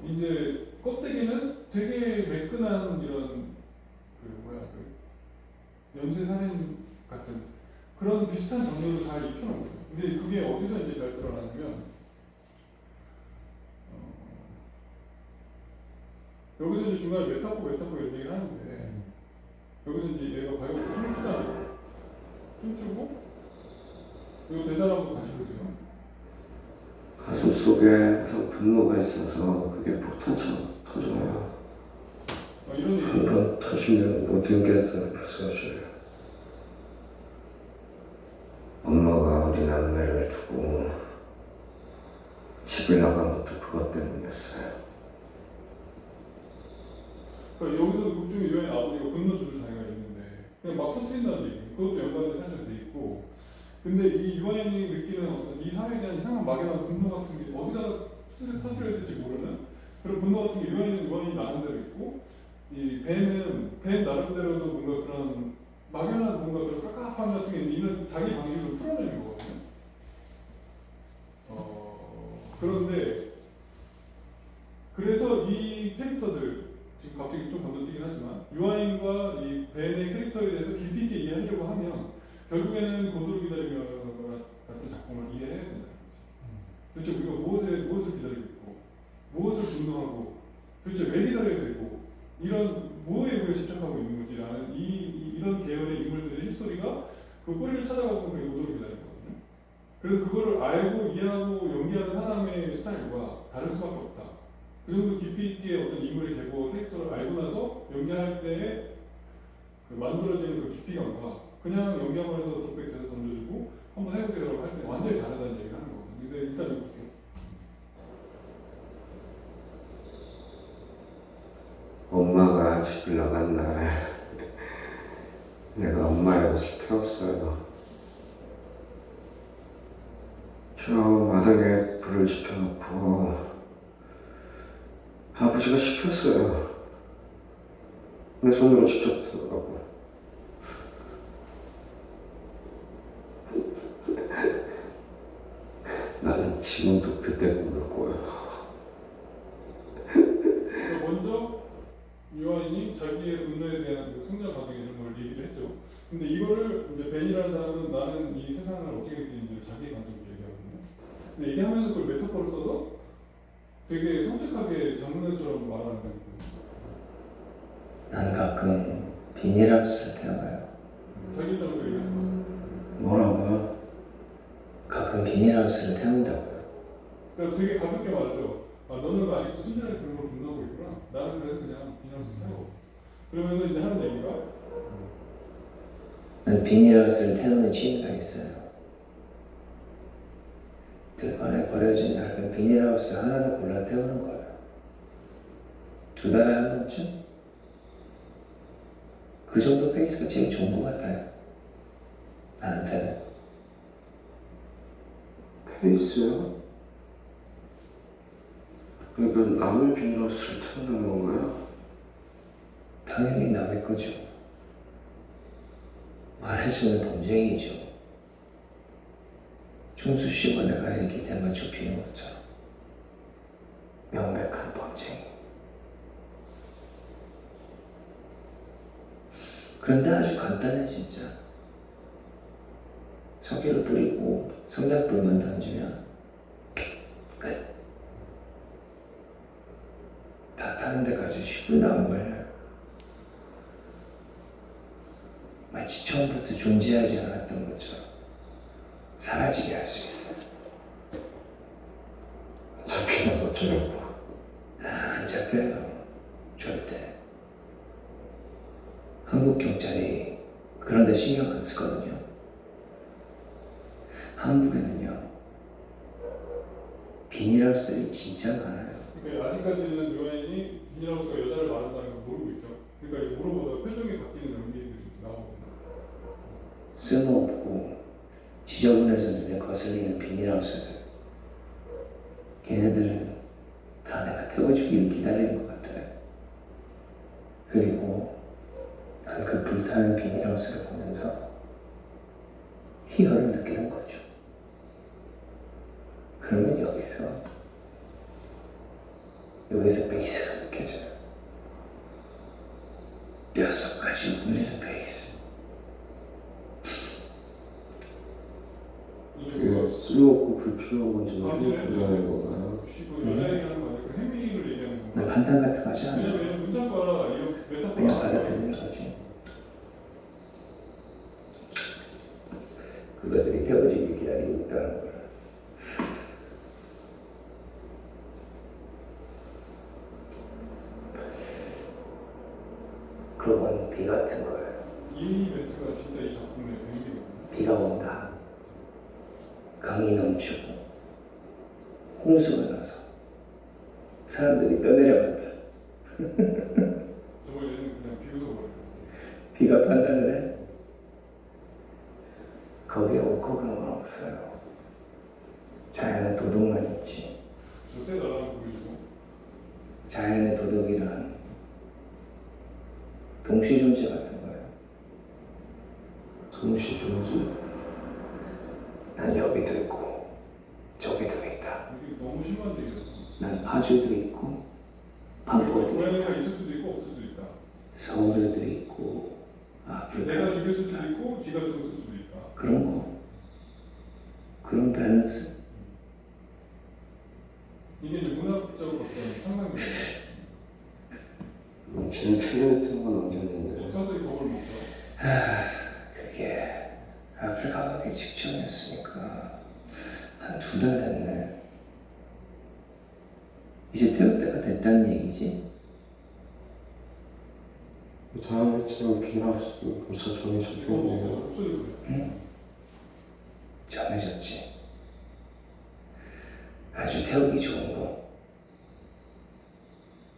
이제 껍데기는 되게 매끈한 이런 연쇄살인 같은 그런 비슷한 장르로 잘 입혀놓은 거예요. 근데 그게 어디서 이제 잘 드러나냐면 여기서 이제 중간에 메타포 이런 얘기를 하는데 여기서 이제 얘가 과연 춤추고 그리고 대사를 한번 다시 보세요. 가슴 속에 항상 분노가 있어서 그게 폭탄처럼 터져요. 이런 얘기. 한번 터지면 모든 게 다 부서져요. 엄마가 어린 남매를 두고 집을 나간 것도 그것 때문이었어요. 그러니까 여기서도 극중의 유아인 아버지가 분노 조절 장애가 있는데 그냥 막 터트린다는 얘기. 그것도 연관이 사실 돼 있고. 근데 이 유아인이 느끼는 어떤 이 사회에 대한 이상한 막연한 분노 같은 게 어디다가 터뜨려야 될지 모르는 그런 분노 같은 게 유아인이 나름대로 있고 이 벤 나름대로도 뭔가 그런 막연한 뭔가 그런 깝깝함 같은 게 이런 자기 방식으로 풀어내는 거거든요. 그런데 그래서 이 캐릭터들 지금 갑자기 좀 건너뛰긴 하지만 유아인과 이 벤의 캐릭터에 대해서 깊이 있게 이해하려고 하면 결국에는 고도를 기다리며 같은 작품을 이해해야 된다는 거지. 도대체 우리가 무엇을 기다리고 있고 무엇을 분노하고 도대체 왜 기다려야 되고 이런 뭐에 우리가 집착하고 있는 거지라는 이런 계열의 인물들의 히스토리가 그 뿌리를 찾아가고 그게 고도를 기다리는 거거든요. 그래서 그거를 알고 이해하고 연기하는 사람의 스타일과 다를 수밖에 없다. 그 정도 깊이 있게 어떤 인물의 계보 캐릭터를 알고 나서 연기할 때 그 만들어지는 그 깊이감과 그냥 연기한번 해서 독백해서 던져주고 한번 해보세요라고 할 때 완전히 다르다는 얘기를 하는 거거든요. 근데 일단 볼게요. 엄마가 집을 나간 날 내가 엄마의 옷을 태웠어요. 저 마당에 불을 지펴놓고 아버지가 시켰어요. 내 손으로 직접 들어가고 나는 지금도 그때 꿈을 꿔요. 먼저 유아인이 자기의 분노에 대한 그 성장 과정 이런 걸 얘기를 했죠. 근데 이거를 이제 벤이라는 사람은 나는 이 세상을 어떻게 느끼는지 자기의 관점으로 얘기하거든요. 근데 얘기하면서 그걸 메타포를 써서 되게 섬뜩하게 장르처럼 말하는 거예요. 난 가끔 비닐하우스를 태워요. 자기 입장으로 얘기하는 뭐라고요? 가끔 비닐하우스를 태운다고요. 그러니까 되게 가볍게 말하죠. 아, 너는 아직도 순전하게 그런 걸 분노하고 있구나. 나는 그래서 그냥 비닐하우스 태워. 그러면서 이제 하는 얘기가 난 비닐하우스를 태우는 취미가 있어요. 들판에 버려진 낡은 비닐하우스 하나를 골라 태우는 거예요. 2달에 한 번쯤? 그 정도 페이스가 제일 좋은 것 같아요. 나한테는. 페이스요? 그러니까 남의 비닐하우스를 태우는 건가요? 당연히 남의 거죠. 말해주는 범죄이죠. 총수 씨와 내가 이렇게 대맞춰 피는 것처럼 명백한 범죄. 그런데 아주 간단해 진짜. 석유를 뿌리고 성냥불만 던지면 끝. 다 타는 데까지 10분도 안 걸려요. 마치 처음부터 존재하지 않았던 것처럼 사라지게 할 수 있어요. 잡히면 어쩌려고. 안 잡혀요. 절대. 한국 경찰이 그런 데 신경 안 쓰거든요. 한국에는요, 비닐하우스들이 진짜 많아요. 그러니까 아직까지는 요한이 비닐하우스가 여자를 말한다는 걸 모르고 있죠. 그러니까 이제 물어보다 표정이 바뀌는 연기들이 나오거든요. 쓸모없고 지저분해서 눈에 거슬리는 비닐하우스들. 걔네들은 다 내가 태워주기를 기다리는 것 같아요. 그리고 난 그 불타는 비닐하우스를 보면서 희열을 느끼는 거죠. 그러면 여기서 베이스가 느껴져요. 뼛속까지 울리는 베이스. 이게 쓸모없고 불필요한 건지 아, 모르고 그래? 부정하는 건가요? 혹시 그 여자 얘기하는 거 아니고 행위를 얘기하는 나 건가? 판단 같은 거 하지 않아요. 왜냐면 문장과 이런 그냥 메타포가 받아들이는 거지. 그것들이 태워지길 기다리고 있다는 거야. 그건 비 같은 거예요. 이 멘트가 진짜 이 작품의 배경이거든요. 비가 온다. 강이 넘치고 홍수가 나서 사람들이 떠내려간다. 저걸 얘는 그냥 비웃어 버려요. 비가 판단을 해. 거기에 옳고 그런 건 없어요. 자연의 도덕만 있지. 저새 나라는 보이고 자연의 도덕이란 동시 존재 같은 거예요. 동시 존재? 난 여기도 있고 저기도 있다. 이게 너무 심한데 이거. 난 파주도 있고 반포도 고양이가 있다. 있을 수도 있고 없을 수도 있다. 서울에도 있고 아프리카. 내가 죽였을 수도 있고 지가 죽었을 수도 있다. 그런 거. 그런 밸런스. 이게 이제 문학적으로 어떤 상상력이에요. 제일 최근했던 건 언제였는데? 서서히 겁을 먹죠. 그게 아프리카 가기 직전이었으니까 한 2달 됐네. 이제 태울 때가 됐다는 얘기지? 다음 일정은 비닐하우스도 벌써 정해졌고 목소리 그래. 응? 정해졌지. 아주 태우기 좋은 거.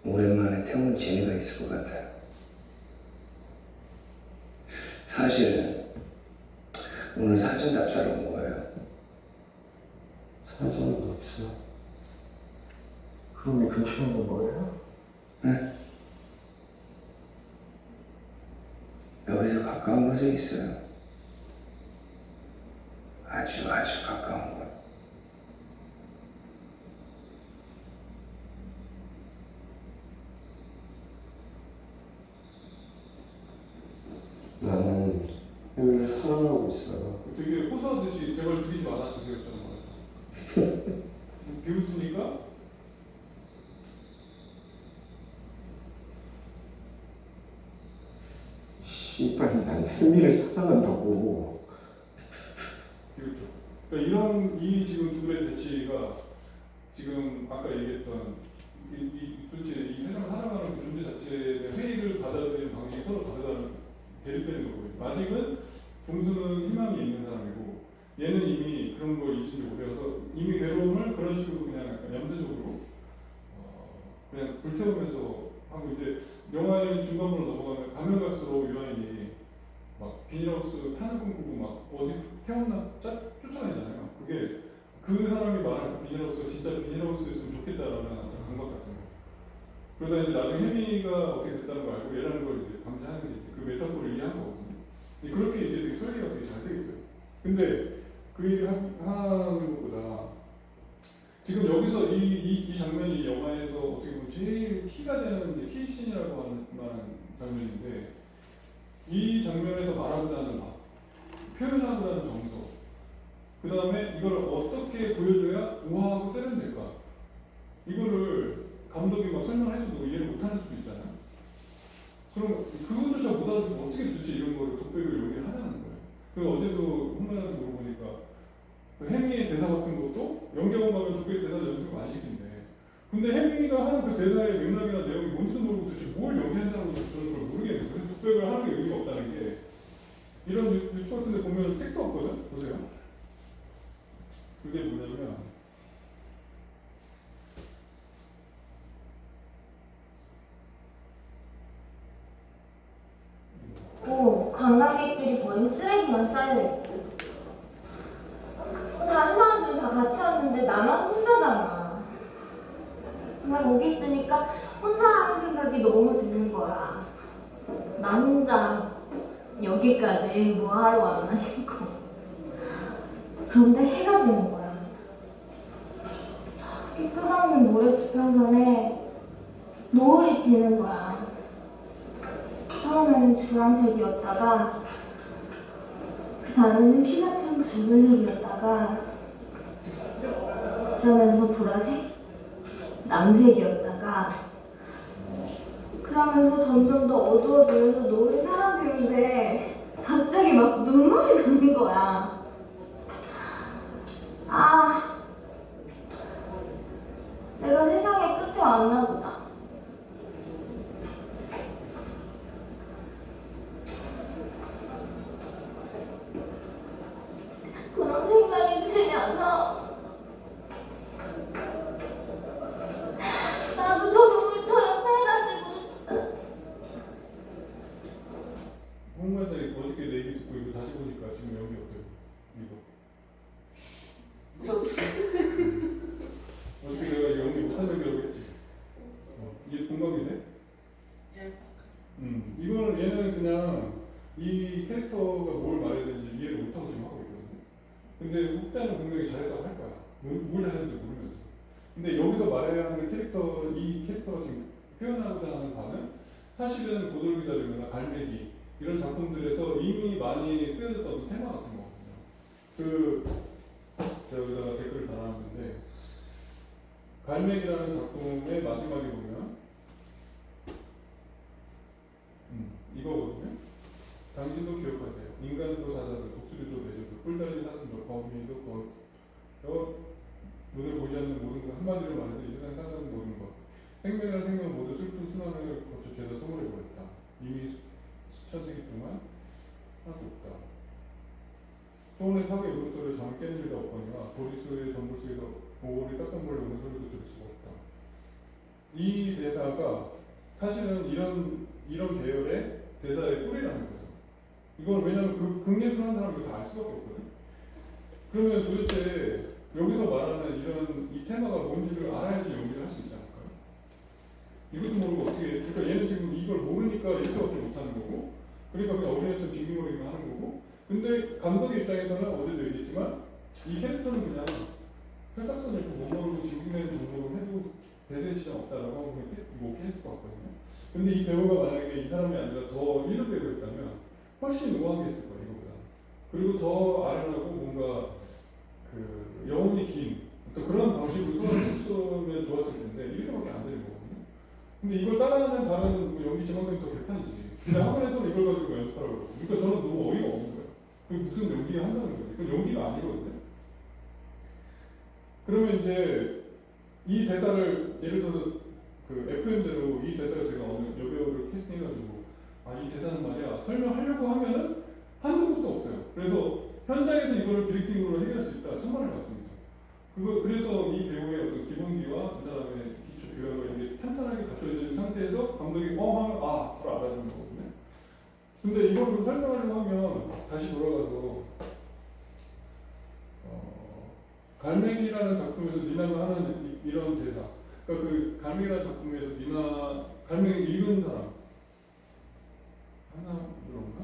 오랜만에 태우는 재미가 있을 것 같아요. 사실은 오늘 사전 답사로 온 거예요. 사전은 없어. 그럼 이 근처에 있는 거예요? 네. 여기서 가까운 곳에 있어요. 아주 가까운 곳. 나는 혜미를 사랑하고 있어요. 되게 호소하듯이 제발 죽이지 말아주세요 했잖아. 비웃으니까 씨발 난 혜미를 사랑한다고. 그렇죠. 그러니까 이런 이 지금 둘의 대치가 지금 아까 얘기했던 도대체 이 세상을 살아가는 그 존재 자체에 대한 회의를 받아들이는 방식이 서로 다르다는 대립되는 거거든요. 아직은 종수는 희망이 있는 사람이고 얘는 이미 그런 걸 잊은 지 오래여서 이미 괴로움을 그런 식으로 그냥 약간 염세적으로 그냥 불태우면서 하고 이제 영화의 중간으로 넘어가면 가면 갈수록 유아인이 막 비닐하우스 탄을 꿈꾸고 막 어디 태웠나 쫓아내잖아요. 그게 그 사람이 말하는 그 비닐하우스가 진짜 비닐하우스였으면 좋겠다라는 어떤 감각 같은 거. 그러다 이제 나중에 혜미가 어떻게 됐다는 걸 알고 얘라는 걸 이제 방지하는 게 이제 그 메타포를 이해한 거거든요. 근데 그렇게 이제 되게 설계가 되게 잘 돼 있어요. 근데 그 얘기를 하는 것보다 지금 여기서 이 장면이 영화에서 어떻게 보면 제일 키가 되는 이제 키신이라고 하는 장면인데 이 장면에서 말하고자 하는 바, 표현하고자 하는 정서, 그 다음에 이걸 어떻게 보여줘야 우아하고 세련될까? 이거를 감독이 막 설명해줘도 이해를 못하는 수도 있잖아요. 그럼 그거조차 못 알아듣고 어떻게 도대체 이런 거를 독백을 연기를 하냐는 거예요. 그래서 어제도 홍만한테 물어보니까 그 해미의 대사 같은 것도 연기학원 가면 독백 대사 연습을 많이 시킨대. 근데 해미가 하는 그 대사의 맥락이나 내용이 뭔지도 모르고 도대체 뭘 연기한다는 걸 저는 그걸 모르겠어요. 그래서 독백을 하는 게 의미가 없다는 게 이런 유튜브 같은 데 보면 택도 없거든? 보세요. 그게 뭐냐면 관광객들이 버린 쓰레기만 쌓여있고 다른 사람들은 다 같이 왔는데 나만 혼자잖아. 나 거기 있으니까 혼자라는 생각이 너무 드는 거야. 나 혼자 여기까지 뭐하러 왔나 싶고. 그런데 해가 지는 거야. 저기 끝없는 모래 지평선에 노을이 지는 거야. 처음에는 주황색이었다가 그 다음에는 피 같은 붉은색이었다가 그러면서 보라색, 남색이었다가 그러면서 점점 더 어두워지면서 노을이 사라지는데 갑자기 막 눈물이 나는 거야. 아, 내가 세상의 끝에 왔나 보다. 그런 생각이 들면서 나도 저 눈물처럼 사라지고 싶다. 홍만장이 어저께 내 얘기 듣고 이거 다시 보니까 지금 연기 어때요? 이거 어떻게 내가 연기 못한 생각을 했지? 이게 공감이 돼? 이거는 얘는 그냥 이 캐릭터가 뭘 말해야 되는지 이해를 못하고 지금 하고 있거든요. 근데 혹자는 분명히 잘했다고 할 거야. 뭘 잘했는지 모르면서. 근데 여기서 말해야 하는 캐릭터, 이 캐릭터가 지금 표현하고자 하는 바는 사실은 고돌 기다리거나 갈매기 이런 작품들에서 이미 많이 쓰여졌던 테마 같은 거거든요. 제가 여기다가 댓글을 달아놨는데 갈매기라는 작품의 마지막에 보면 이거거든요. 당신도 기억하세요. 인간도 사자도 독수리도 매저도 뿔달린 사슴도 거미도 눈에 보이지 않는 모든 것 한마디로 말해도 이 세상 사는 모든 것 생명이나 생명 모두 슬픈 순환을 거쳐 죄다 소멸해버렸다. 이미 수천 세기 동안 하나도 없다. 소원의 사고의 울음소리를 잠을 깨는 일도 없거니와 보리수의 덤불 속에서 오리 딱딱머리 우는 소리도 들을 수가 없다. 이 대사가 사실은 이런 계열의 대사의 뿌리라는 거죠. 이건 왜냐하면 그 극예술 하는 사람이 다 알 수밖에 없거든. 그러면 도대체 여기서 말하는 이 테마가 뭔지를 알아야지 연기를 할 수 있지 않을까요? 이것도 모르고 어떻게, 그러니까 얘는 지금 이걸 모르니까 이렇게밖에 못하는 거고, 그러니까 그냥 어린애처럼 징징거리기만 하는 거고, 근데 감독의 입장에서는 어제도 얘기했지만 이 캐릭터는 그냥 혈탁선을 못 모르고 지구내 정도로 해도 대세 시장 없다라고 하고 뭐 했을 것 같거든요. 근데 이 배우가 만약에 이 사람이 아니라 더 1루 배우였다면 훨씬 우아하게 했을 거예요, 이거보다. 그리고 더 아련하고 뭔가 그 영혼이 긴 어떤 그런 방식으로 소화했으면 좋았을 텐데 이렇게밖에 안 되는 거거든요. 근데 이걸 따라하는 다른 연기 지망생이 더 개판이지. 근데 학원에서 이걸 가지고 연습하라고 그러고. 그러니까 저는 너무 어이가 없는 거예요. 그게 무슨 연기를 한다는 거예요. 그건 연기가 아니거든요. 그러면 이제 이 대사를 예를 들어서 그 FM대로 이 대사를 제가 어느 여배우를 캐스팅해가지고 이 대사는 말이야 설명하려고 하면은 한두 곳도 없어요. 그래서 현장에서 이거를 디렉팅으로 해결할 수 있다. 천만을 맞습니다. 그래서 이 배우의 어떤 기본기와 그 사람의 기초 교양과 이게 탄탄하게 갖춰진 상태에서 감독이 하면 바로 알아주는 거거든요. 근데 이걸 설명하려고 하면 다시 돌아가서 갈매기라는 작품에서 니나가 하는 이런 대사. 그러니까 그 갈매기라는 작품에서 갈매기 읽은 사람 하나 그런가?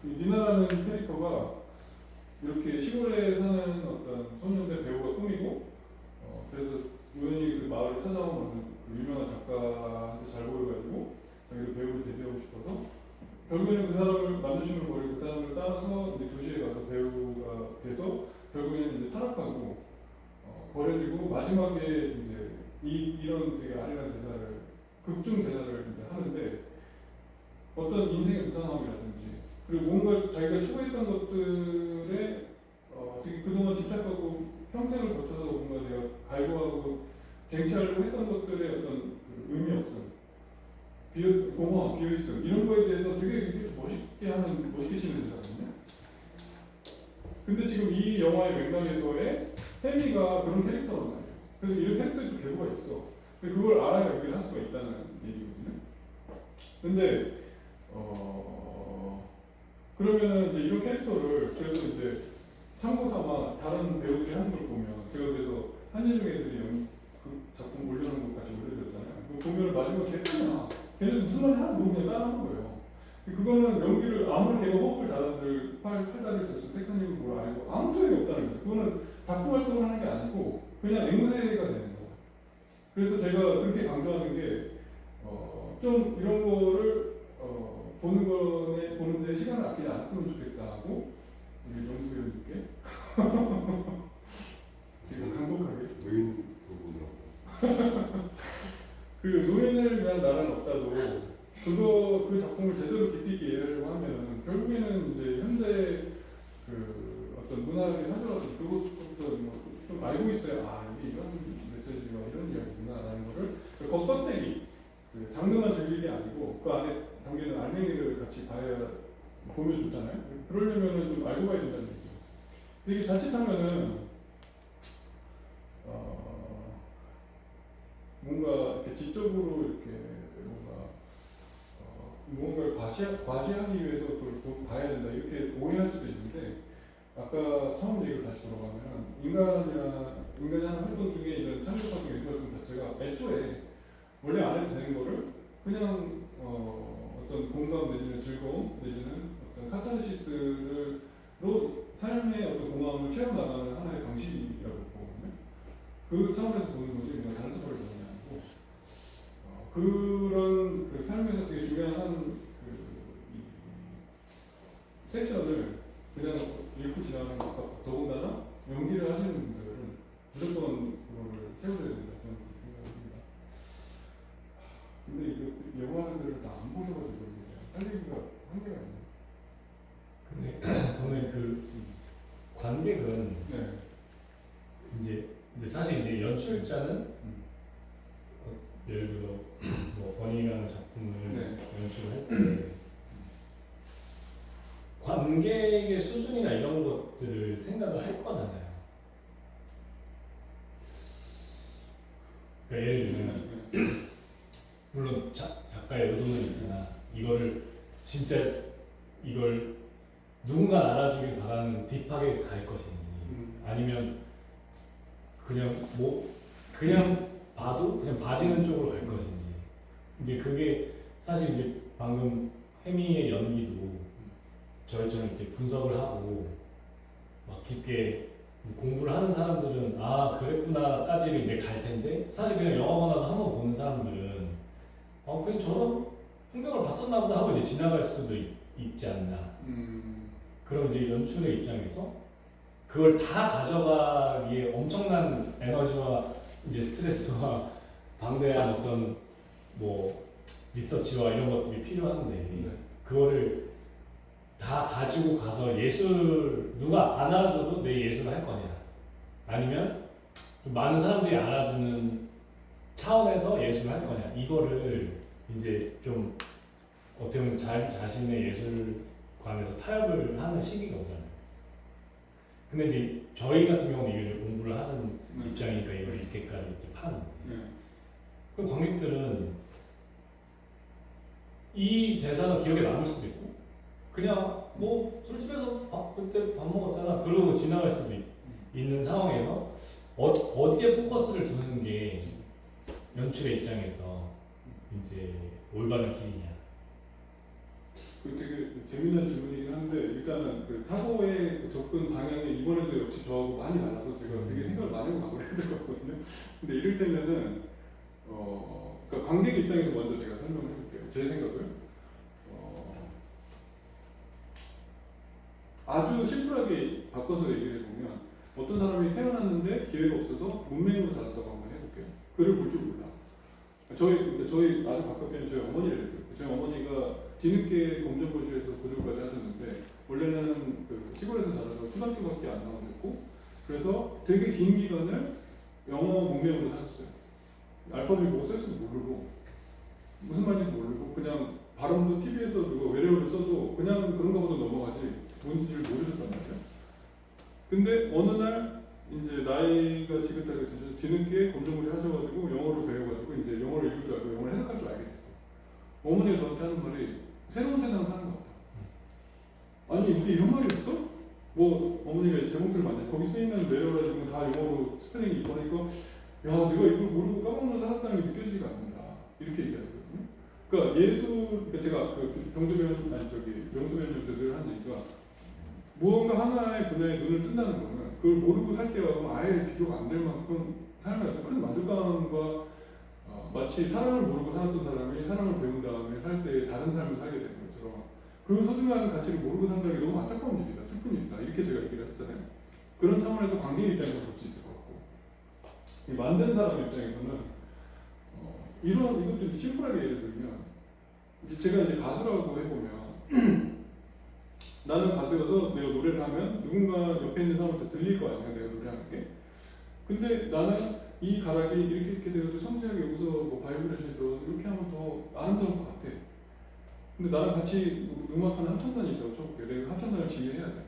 그 니나라는 캐릭터가 이렇게 시골에 사는 어떤 소년의 배우가 꿈이고, 그래서 우연히 그 마을을 찾아오는 그 유명한 작가한테 잘 보여가지고 자기도 배우를 데뷔하고 싶어서 결국에는 그 사람을 남자친구를 버리고 그 사람을 따라서 이제 도시에 가서 배우가 돼서 결국에는 이제 타락하고 버려지고 마지막에 이제 이런 되게 아련한 대사를 극중 대사를 이제 하는데 어떤 인생의 무상함이라든지 그리고 뭔가 자기가 추구했던 것들에 되게 그동안 집착하고 평생을 거쳐서 뭔가 내가 갈구하고 쟁취하려고 했던 것들의 어떤 그 의미 없음, 공허함, 비어있음 이런 거에 대해서 되게 멋있게 치는 대사거든요. 근데 지금 이 영화의 맥락에서의 혜미가 그런 캐릭터란 말이에요. 그래서 이런 캐릭터도 계보가 있어. 근데 그걸 알아야 연기를 할 수가 있다는 얘기거든요. 근데 그러면은 이제 이런 캐릭터를 그래서 이제 참고 삼아 다른 배우들이 하는 걸 보면 제가 그래서 한예종 애들이 그 작품 올려놓은 거 같이 올려드렸잖아요. 그 보면 마지막에 개판이야. 걔네들 무슨 말을 하나 모르고 그냥 따라하는 거예요. 그거는 연기를 아무리 걔가 호흡을 잘하들 팔다리를 쳤을 테크닉을 뭘 알고 아무 소용이 없다는 거예요. 그거는 작품 활동을 하는 게 아니고 그냥 앵무새가 되는 거예요. 그래서 제가 그렇게 강조하는 게 좀 이런 거를 보는데 시간을 아끼지 않았으면 좋겠다 하고 우리 영수 배우님께 지금 강력하게 노인 부분으로 그 노인을 위한 나라는 없다도 그 작품을 제대로 깊이 있게 이해하려고 하면 결국에는 이제 현대 그 어떤 문화의 사조라도 그것부터 좀 알고 있어야 이게 이런 메시지가 이런 이야기구나라는 거를 겉껍데기 그 장르만 즐길 게 아니고 그 안에 담기는 알맹이를 같이 보면 좋잖아요. 그러려면은 좀 알고 가야 된다는 얘기죠. 근데 이게 자칫하면은 뭔가 이렇게 지적으로 이렇게 무언가를 과시하기 위해서 그걸 봐야 된다 이렇게 오해할 수도 있는데 아까 처음 얘기로 다시 돌아가면 인간이 하는 활동 중에 이런 창작 활동, 예술 활동 자체가 애초에 원래 안 해도 되는 거를 그냥 어떤 공감 내지는 즐거움 내지는 어떤 카타르시스로 삶의 어떤 공허함을 채워나가는 하나의 방식이라고 보거든요. 그 차원에서 보는 거지 뭔가 다른 차원을 보는 게 아니고 그런 그 삶에서 되게 중요한 섹션을 그냥 읽고 지나가는 것 같고 더군다나 연기를 하시는 분들은 무조건 그거를 채워줘야 된다 저는 그렇게 생각합니다. 근데 이거 영화들을 다 안 보셔가지고 할 얘기가 한계가 있네. 근데 저는 그 관객은 이제 사실 이제 연출자는 예를 들어 뭐 버닝이라는 작품을 연출할 때 관객의 수준이나 이런 것들을 생각을 할 거잖아요. 그러니까 예를 들면 물론 작가의 의도는 있으나 이걸 누군가 알아주길 바라는 딥하게 갈 것인지 아니면 그냥 봐도 그냥 봐지는 쪽으로 갈 것인지 이제 그게 사실 이제 방금 혜미의 연기도 저희처럼 이렇게 분석을 하고 막 깊게 공부를 하는 사람들은 그랬구나까지를 이제 갈 텐데 사실 그냥 영화관 와서 한번 보는 사람들은 그냥 저런 풍경을 봤었나 보다 하고 이제 지나갈 수도 있지 않나. 그럼 이제 연출의 입장에서 그걸 다 가져가기에 엄청난 에너지와 이제 스트레스와 방대한 어떤 뭐 리서치와 이런 것들이 필요한데 그거를 다 가지고 가서 예술 누가 안 알아줘도 내 예술을 할 거냐, 아니면 좀 많은 사람들이 알아주는 차원에서 예술을 할 거냐, 이거를 이제 좀 어떻게 보면 자기 자신의 예술관에서 타협을 하는 시기가 오잖아요. 근데 이제 저희 같은 경우는 이걸 공부를 하는 입장이니까 이걸 이렇게까지 이렇게 파는 거예요. 그럼 관객들은 이 대사가 기억에 남을 수도 있고 그냥 뭐 술집에서 그때 밥 먹었잖아 그러고 지나갈 수도 있는 상황에서 어디에 포커스를 두는 게 연출의 입장에서 이제 올바른 길이냐. 그 되게 재미난 질문이긴 한데, 일단은 그 타고의 그 접근 방향이 이번에도 역시 저하고 많이 달라서 제가 되게 생각을 많이 하고 가고 해야 될 것 같거든요. 근데 이를테면은 그러니까 관객 입장에서 먼저 제가 설명을 해볼게요. 제 생각을 아주 심플하게 바꿔서 얘기를 해보면, 어떤 사람이 태어났는데 기회가 없어서 문맹으로 자랐다고 한번 해볼게요. 글을 볼 줄 몰라. 저희 아주 가깝게는 저희 어머니를 예를 들어요. 저희 어머니가 뒤늦게 검정고시에서 고졸까지 하셨는데, 원래는 그 시골에서 자라서 초등학교밖에 안 나오셨고, 그래서 되게 긴 기간을 영어 문맹으로 사셨어요. 알파벳 보고 쓸 수도 모르고 무슨 말인지 모르고 그냥 발음도 TV에서 누가 외래어를 써도 그냥 그런가 보다 넘어가지 뭔지를 모르셨단 말이에요. 근데 어느 날 이제 나이가 지긋하게 드셔서 뒤늦게 검정고시 하셔가지고 영어를 배워가지고 이제 영어를 읽을 줄 알고 영어를 해석할 줄 알게 됐어요. 어머니가 저한테 하는 말이 새로운 세상을 사는 것 같다. 아니 근데 이런 말이 있어? 뭐 어머니가 재봉틀을 만져 거기 쓰이는 내려가지고 다 영어로 스펠링이 있고 하니까 야 내가 이걸 모르고 까먹는 살았다는 게 느껴지지가 않는다 이렇게 얘기하거든요. 그러니까 그러니까 제가 그 명수변님한테 늘 하는 얘기가, 무언가 하나의 분야에 눈을 뜬다는 거는 그걸 모르고 살 때와 아예 비교가 안 될 만큼 삶에 큰 만족감과 마치 사랑을 모르고 살았던 사람이 사랑을 배운 다음에 살 때 다른 삶을 살게 되는 것처럼 그 소중한 가치를 모르고 산다는 게 너무 안타까운 일이다, 슬픈 일이다 이렇게 제가 얘기를 했잖아요. 그런 차원에서 관객 입장에서 볼 수 있을 것 같고, 만든 사람 입장에서는 이것도 심플하게 예를 들면, 이제 제가 이제 가수라고 해보면 나는 가수여서 내가 노래를 하면 누군가 옆에 있는 사람한테 들릴 거 아니야, 내가 노래하는 게. 근데 나는 이 가락이 이렇게 돼가지고 섬세하게 여기서 뭐 바이브레이션이 들어서 이렇게 하면 더 아름다울 것 같아. 근데 나랑 같이 음악하는 합창단이 있다고 쳐볼게. 내가 합창단을 지휘해야 돼.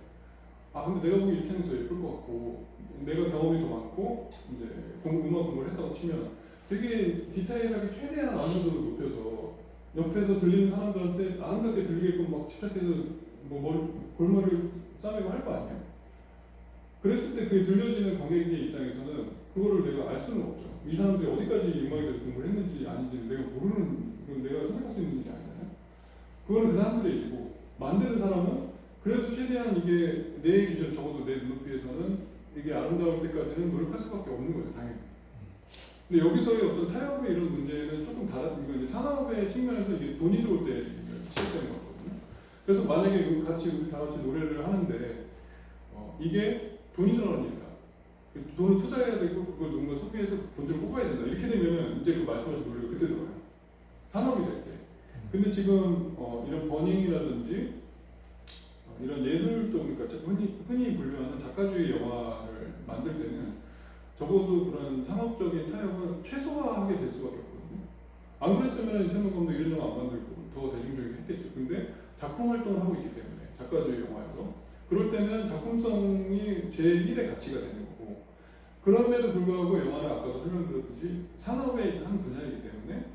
근데 내가 보기 이렇게 하는 게 더 예쁠 것 같고, 내가 경험이 더 많고 이제 음악 공부를 했다고 치면 되게 디테일하게 최대한 안무도를 높여서 옆에서 들리는 사람들한테 아름답게 들리게끔 막 집착해서 골머리를 싸매고 할 거 아니에요. 그랬을 때 그게 들려지는 관객의 입장에서는 그거를 내가 알 수는 없죠. 이 사람들이 어디까지 음악에 대해서 공부를 했는지 아닌지 내가 모르는, 내가 선택할 수 있는 일이 아니잖아요. 그거는 그 사람들의 일이고, 만드는 사람은 그래도 최대한 이게 내 기준, 적어도 내 눈높이에서는 이게 아름다울 때까지는 노력할 수밖에 없는 거죠, 당연히. 근데 여기서의 어떤 타협의 이런 문제는 조금 다른, 이건 이제 산업의 측면에서 이게 돈이 들어올 때 시작되는 거거든요. 그래서 만약에 우리 다 같이 노래를 하는데 이게 돈이 들어가는 일이다. 돈을 투자해야 되고 그걸 누군가 소비해서 돈을 뽑아야 된다. 이렇게 되면은 이제 그 말씀하신 노래가 그때 들어요. 산업이 될 때. 근데 지금 이런 버닝이라든지 이런 예술 쪽, 그러니까 흔히 분류하는 작가주의 영화를 만들 때는 적어도 그런 상업적인 타협은 최소화하게 될 수밖에 없거든요. 안 그랬으면 이창동 감독 이런 영화 안 만들고 더 대중적이게 했겠죠. 근데 작품 활동을 하고 있기 때문에 작가주의 영화에서 그럴 때는 작품성이 제1의 가치가 되는 거고, 그럼에도 불구하고 영화는 아까도 설명드렸듯이 산업의 한 분야이기 때문에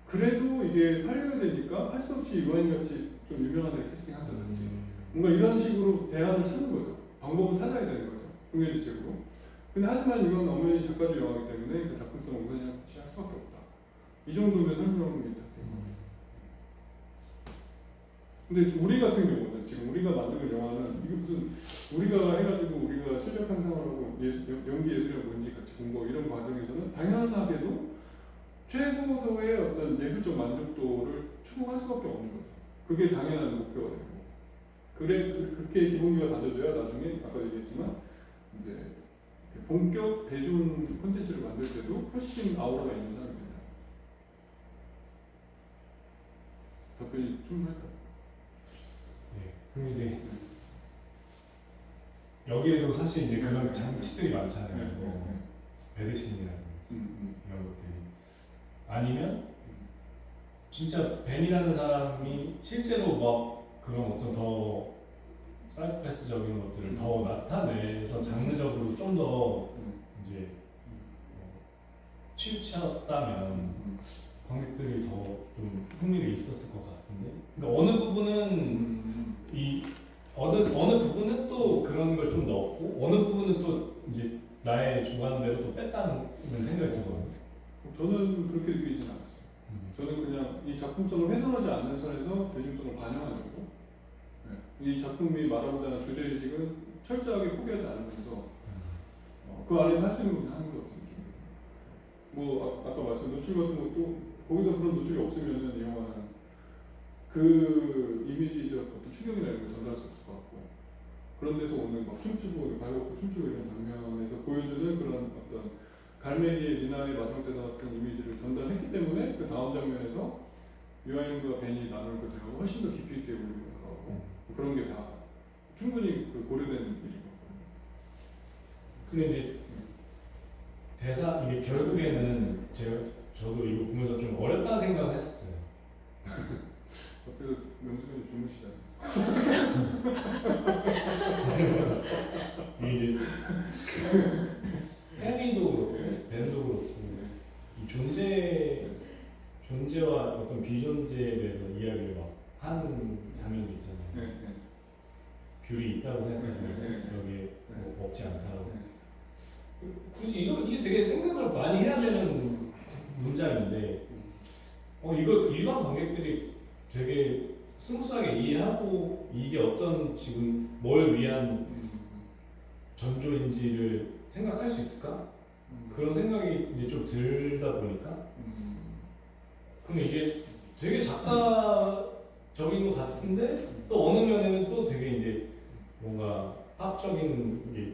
그래도 이게 팔려야 되니까 할 수 없이 유아인같이 좀 유명한 애 캐스팅한다든지 뭔가 이런 식으로 대안을 찾는 거죠. 방법을 찾아야 되는 거죠. 응애지책으로. 근데 하지만 이건 엄연히 작가주의 영화이기 때문에 그 작품성을 우선시할 수밖에 없다. 이 정도면 설명이 다 된 겁니다. 근데 우리 같은 경우는 지금 우리가 만드는 영화는 이게 무슨 우리가 해가지고 우리가 실력 향상을 하고 연기 예술이랑 뭔지 같이 공부하고 이런 과정에서는 당연하게도 최고도의 어떤 예술적 만족도를 추구할 수밖에 없는 거죠. 그게 당연한 목표가 되고, 그렇게 기본기가 다져져야 나중에 아까 얘기했지만 이제 본격 대중 콘텐츠를 만들 때도 훨씬 아우라가 있는 사람이 된다. 답변이 충분할까요? 그럼 이제 여기에도 사실 이제 그런 장치들이 많잖아요. 배드신이라든지 이런 것들이. 아니면 진짜 벤이라는 사람이 실제로 막 그런 어떤 더 사이코패스적인 것들을 더 나타내서 장르적으로 좀 더 이제 치우쳤다면 관객들이 더 좀 흥미가 있었을 것 같은데. 그러니까 어느 부분은 어느 부분은 또 그런 걸 좀 넣었고 어느 부분은 또 이제 나의 주관대로 또 뺐다는 생각이 들거든요. 저는 그렇게 느끼지는 않았어요. 저는 그냥 이 작품성을 훼손하지 않는 선에서 대중성을 반영하려고 이 작품이 말하고자 하는 주제의식은 철저하게 포기하지 않으면서 그 안에 살 수 있는 부분을 하는 것 같아요. 뭐 아까 말씀 노출 같은 것도 거기서 그런 노출이 없으면은 이 영화는 그 이미지적 어떤 충격이나 이런 걸 전달할 수 없을 것 같고 그런 데서 오는 막 춤추고 발벗고 춤추고 이런 장면에서 보여주는 그런 어떤 갈매기의 니나의 마지막 대사 같은 이미지를 전달했기 때문에 그 다음 장면에서 유아인과 벤이 나눌 그 대화가 훨씬 더 깊이 있게 울리고 다가오고 그런 게 다 충분히 그 고려된 일이거든요. 근데 이제 대사 이게 결국에는 저도 이거 보면서 좀 어렵다는 생각을 했었어요. 옆에서 명수님이 주무시잖아요. 이게 이제 해리도 그렇고 벤도 그렇고 이 존재와 어떤 비존재에 대해서 이야기를 막 하는 장면도 있잖아요. 귤이 있다고 생각하지만 여기에 뭐 없지 않다라고. 굳이 이게 되게 생각을 많이 해야 되는 문장인데 이걸 일반 관객들이 되게 스무스하게 이해하고 이게 어떤 지금 뭘 위한 전조인지를 생각할 수 있을까? 그런 생각이 이제 좀 들다 보니까 그럼 이게 되게 작가적인 것 같은데 또 어느 면에는 또 되게 이제 뭔가 합적인 게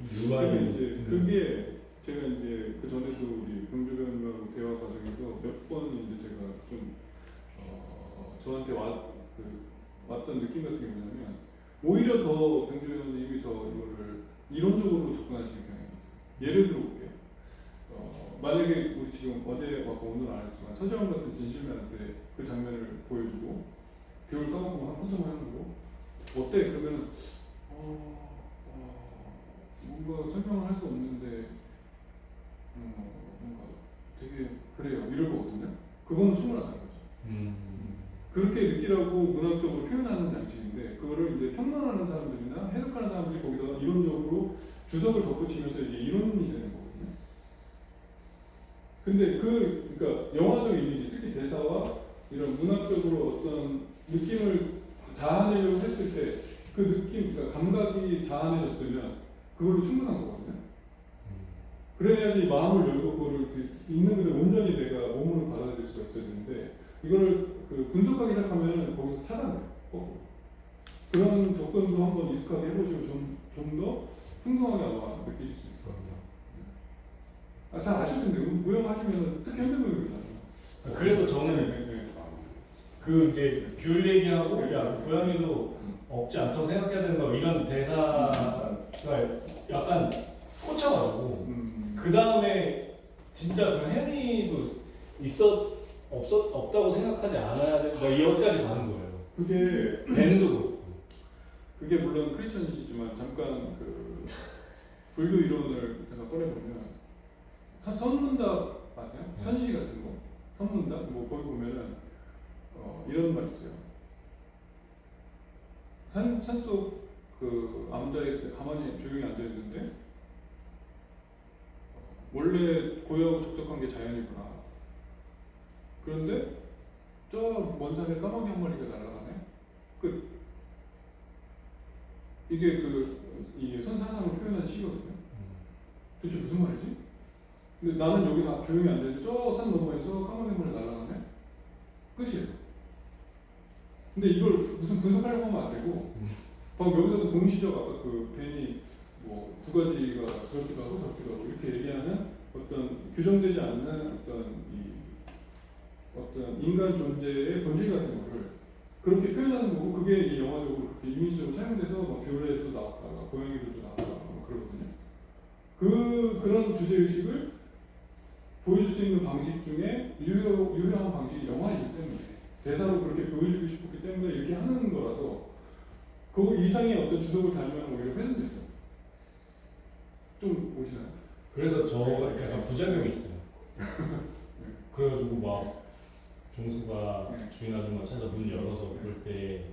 근데 이제 그게 제가 이제 그 전에도 우리 병주변하고 대화 과정에서 몇 번 이제 제가 좀 저한테 왔던 느낌 같은 게 뭐냐면 오히려 더 병주변님이 더 이거를 이론적으로 접근하시는 경향이 있어요. 예를 들어 볼게요. 만약에 우리 지금 어제 왔고 오늘 안 했지만 서재원 같은 진실맨한테 그 장면을 보여주고 교육을 까먹고 한 혼자만 하는 거고 어때? 그러면 뭔가 설명을 할 수 없는데 뭔가 되게 그래요 이럴 거거든요. 그거는 충분하다는 거죠. 그렇게 느끼라고 문학적으로 표현하는 양식인데 그거를 이제 평론하는 사람들이나 해석하는 사람들이 거기다가 이론적으로 주석을 덧붙이면서 이게 이론이 되는 거거든요. 근데 그러니까 영화적 이미지 특히 대사와 이런 문학적으로 어떤 느낌을 자아내려고 했을 때 그 느낌, 그러니까 감각이 자아내졌으면 그걸로 충분한 거거든요. 그래야지 마음을 열고 그거를 있는 그대로 온전히 내가 몸으로 받아들일 수가 있어야 되는데 이거를 분석하기 시작하면 거기서 차단돼요. 그런 접근도 한번 익숙하게 해보시면 좀 더 풍성하게 아마 느끼실 수 있을 것 같아요. 잘 아실 텐데 무용하시면 특히 현대무용이잖아요. 그래서 저는 그 이제 귤 얘기하고 야 고양이도 없지 않다고 생각해야 된다 이런 대사가 약간 꽂혀가지고 그 다음에 진짜 그 해리도 없다고 생각하지 않아야 된다 여기까지 가는 거예요. 그게 벤도 그렇고 그게 물론 크리스천이지만 잠깐 그 불교 이론을 제가 꺼내보면 선문답 아세요? 현시 같은 거 선문답 뭐 거기 보면은 이런 말 있어요. 산속 그 암자에 가만히 조용히 앉아 있는데 원래 고요하고 적적한 게 자연이구나. 그런데 저 먼 산에 까마귀 한 마리가 날아가네. 끝. 이게 이 선사상을 표현하는 시거든요. 도대체 무슨 말이지? 근데 나는 여기서 조용히 앉아있는데 저 산 너머에서 까마귀 한 마리 날아가네. 끝이에요. 근데 이걸 무슨 분석하려고 하면 안 되고 방금 여기서도 동시적 아까 그 벤이 뭐 두 가지가 그렇기도 하고 저렇기도 하고 이렇게 얘기하는 어떤 규정되지 않는 어떤 인간 존재의 본질 같은 거를 그렇게 표현하는 거고 그게 이 영화적으로 그렇게 이렇게 이미지적으로 사용돼서 막 뷰레에서 나왔다가 고양이들도 나왔다가 막 그러거든요. 그런 주제 의식을 보여줄 수 있는 방식 중에 유효한 방식이 영화이기 때문에 대사로 그렇게 보여주고 싶었기 때문에 이렇게 하는 거라서 그 이상의 어떤 주석을 달면 오히려 훼손되죠. 좀 보시나요? 그래서 저가 약간 부작용이 있어요. 그래가지고 막 종수가 주인 아줌마 찾아 문 열어서 그럴 때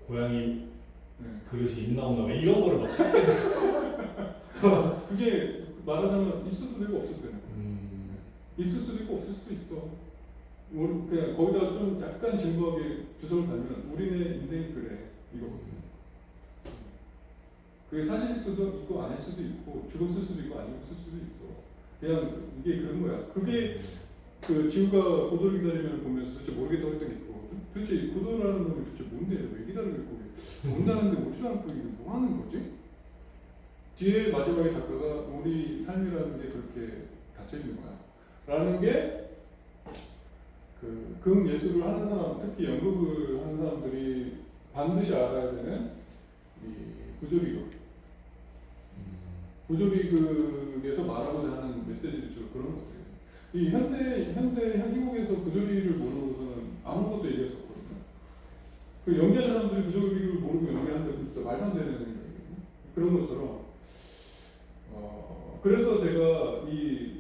고양이 그릇이 있나 없나 막 이런 거를 막 찾게 돼. 그게 말하자면 있을 수도 있고 없을 수도 있고 있을 수도 있고 없을 수도 있어. 그냥 거기다가 좀 약간 진부하게 주석을 달면 우리네 인생이 그래 이거거든요. 그게 사실일 수도 있고 아닐 수도 있고 죽었을 수도 있고 아니었을 수도 있어. 그냥 이게 그런 거야. 그게 그 지우가 고도를 기다리면 보면서 도대체 모르겠다고 했던 게 그거거든. 도대체 고도라는 놈이 도대체 뭔데 왜 기다리겠고 온다는데 오지도 않고 이게 뭐 하는 거지? 뒤에 마지막에 작가가 우리 삶이라는 게 그렇게 닫혀 있는 거야. 라는 게 그 극예술을 하는 사람, 특히 연극을 하는 사람들이 반드시 알아야 되는 이 구조비극. 구조비극에서 말하고자 하는 메시지들 중 그런 것들이에요. 이 현대 한국에서 구조비를 모르고서는 아무것도 얘기할 수 없거든요. 그 연기하는 사람들이 구조비를 모르고 연기한다고 진짜 말도 안 되는 얘기거든요. 그런 것처럼 그래서 제가 이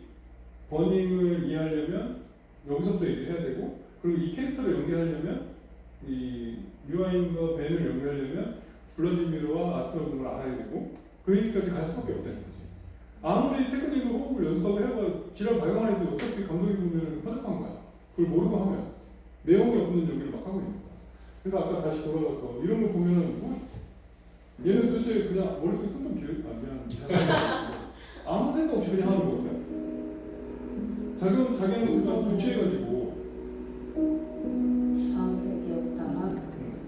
버닝을 이해하려면 여기서부터 얘기를 해야 되고 그리고 이 캐릭터를 연기하려면 이 류아인과 벤을 연기하려면 블라디미르와 아스트라군을 알아야 되고 그 얘기까지 갈 수밖에 없다는 거지. 아무리 테크닉을 호흡을 연습하고 해봐 지랄 발광을 해도 어차피 감독이 보면 허접한 거야. 그걸 모르고 하면 내용이 없는 연기를 막 하고 있는 거야. 그래서 아까 다시 돌아가서 이런 거 보면은 뭐 얘는 도대체 그냥 머릿속에 텅텅 미안 아무 생각 없이 그냥 하는 거거든. 자기는 순간 도취해가지고 주황색이었다가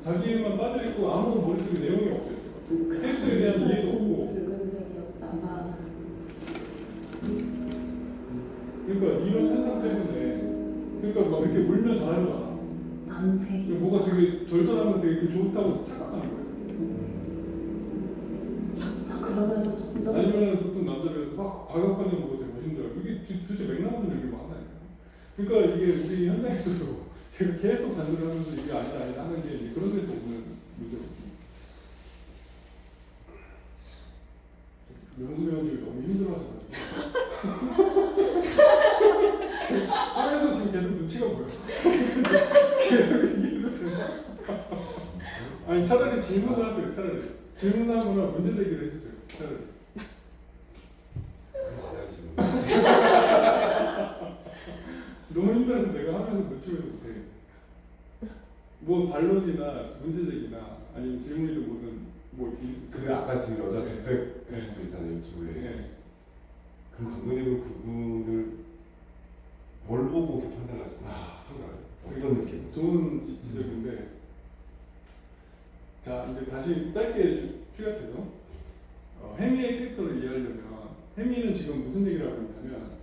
자기만 빠져있고 아무 머릿속에 내용이 없어요. 캐릭터에 대한 이해도 없고 붉은색이었다가 그러니까 이런 현상 때문에 그러니까 막 이렇게 울면 잘하잖아. 남색 뭐가 되게 절절하면 되게 좋다고 착각하는 거예요. 그러면서 점점 아니면 보통 남자들 막 과격하게 뭐가 되게 멋있는 줄 알고 이게 도대체 맥락 없는 얘기를 막 하나요. 그러니까 이게 우리 현장에서도 제가 계속 단도를 하면서 이게 아니다 하는 게 이제 그런 데서 오는 문제거든요. 명수 배우님이 너무 힘들어하셔가지고 하면서 지금 계속 눈치가 보여. 계속 얘기해도 돼요? 아니 차라리 질문을 하세요. 차라리 질문하거나 문제 제기를 해주세요. 차라리. 너무 힘들어서 내가 하면서 노출을 못해. 뭐 반론이나 문제 제기나 아니면 질문이든 뭐든 뭐 근데 아까 지금 여자 네. 독백 하신 분 있잖아요 유튜브에. 네. 그럼 감독님은 그분을 뭘 보고 이렇게 판단하시나요? 어떤 느낌? 좋은 지적인데 자 이제 다시 짧게 추격해서 해미의 캐릭터를 이해하려면 해미는 지금 무슨 얘기를 하고 있냐면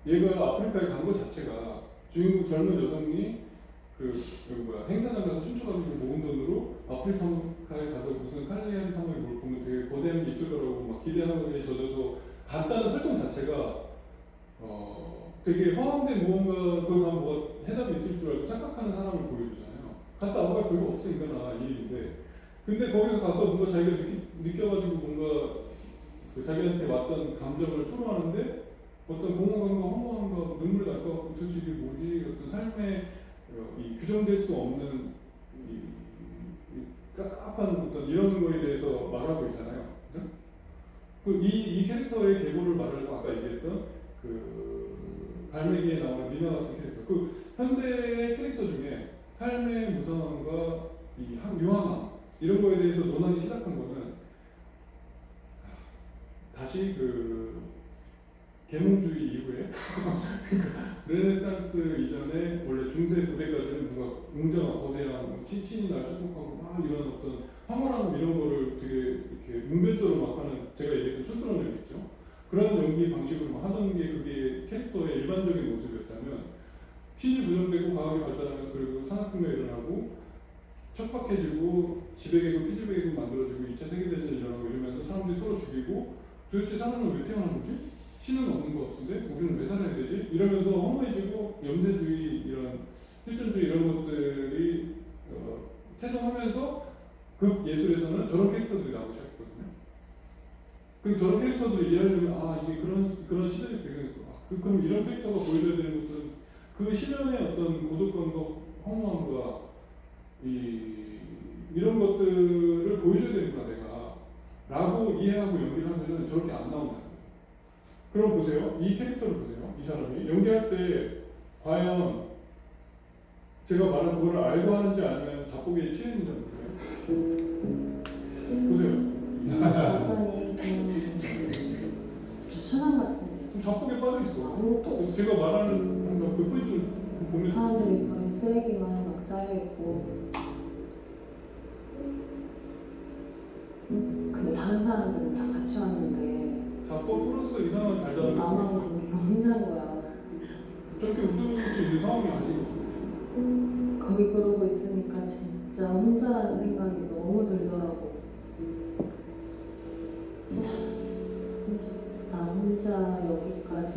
얘가 아프리카에 간 것 자체가 주인공 젊은 여성이 행사장 가서 춤춰가지고 모은 돈으로 아프리카에 가서 무슨 칼리아리 상황이 뭘 보면 되게 거대한 게 있을 거라고 막 기대하는 젖어서 갔다는 설정 자체가 되게 허황된 무언가 그걸 가면 뭐가 해답이 있을 줄 알고 착각하는 사람을 보여주잖아요. 갔다 와봐 별거 없으니까 이 일인데 근데 거기서 가서 뭔가 자기가 느껴가지고 뭔가 그 자기한테 왔던 감정을 토로하는데 어떤 공허감과 허무함과 눈물이 날 것 같고 도대체 이게 뭐지 어떤 삶의 이 규정될 수 없는 이 깝깝한 어떤 이런 거에 대해서 말하고 있잖아요. 그죠? 이 캐릭터의 계보를 말하려고 아까 얘기했던 갈매기에 나오는 미나 같은 캐릭터 그 현대의 캐릭터 중에 삶의 무상함과 이 유한함 이런 거에 대해서 논하기 시작한 거는 다시 계몽주의 이후에 르네상스 이전에 원래 중세 고대까지는 뭔가 웅장한 거대한 신이 날 축복하고 막 이런 어떤 황홀함 이런 거를 되게 이렇게 문변적으로 막 하는 제가 얘기했던 촌스러운 연기 있죠. 그런 연기 방식으로 막 하던 게 그게 캐릭터의 일반적인 모습이었다면 신이 부정되고 과학이 발달하면서 그리고 산업혁명이 일어나고 척박해지고 지배계급, 피지배계급 만들어지고 2차 세계대전이 일어나고 이러면서 사람들이 서로 죽이고 도대체 사람은 왜 태어난 거지? 신은 없는 것 같은데 우리는 왜 살아야 되지? 이러면서 허무해지고 염세주의 이런 실존주의 이런 것들이 태동하면서 극 예술에서는 저런 캐릭터들이 나오기 시작했거든요. 그 저런 캐릭터들을 이해하려면 아 이게 그런 시대의 배경이구나. 그럼 이런 캐릭터가 보여줘야 되는 것은 그 시련의 어떤 고독감과 허무함과 이런 것들을 보여줘야 되는구나 내가 라고 이해하고 연기를 하면은 저렇게 안 나온다는 거예요. 그럼 보세요. 이 캐릭터를 보세요. 이 사람이 연기할 때 과연 제가 말한 그거를 알고 하는지 아니면 자폭에 취했는지 모르겠어요. 보세요. 어떠니 주차장 같은데 그럼 자폭에 빠져 있어. 아무것도 없어. 제가 말하는 그 포인트를 보면서 사람들이 버린 쓰레기만 막 쌓여있고 근데 다른 사람들은 다 같이 왔는데 자폭 플러스 이상한 달달한 나만 거기서 혼자인 거야. 저렇게 웃을 수 있는 상황이 아니거든요. 거기 그러고 있으니까 진짜 혼자라는 생각이 너무 들더라고. 나 혼자 여기까지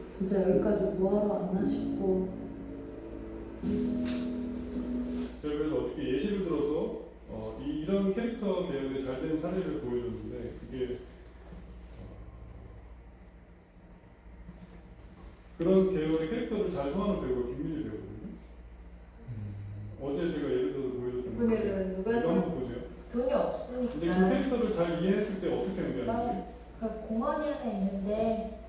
진짜 여기까지 뭐하러 왔나 싶고. 제가 그래서 어저께 예시를 들어서 이런 캐릭터 계열의 잘된 사례를 보여줬는데 그게 그런 계열의 캐릭터를 잘 소화하는 배우가 김민희 배우거든요. 어제 제가 예를 들어서 보여줬던 그거를 누가 이거 한번 보세요. 돈이 없으니까. 근데 그 캐릭터를 잘 이해했을 때 어떻게 연기하는지 그 공원이 하나 있는데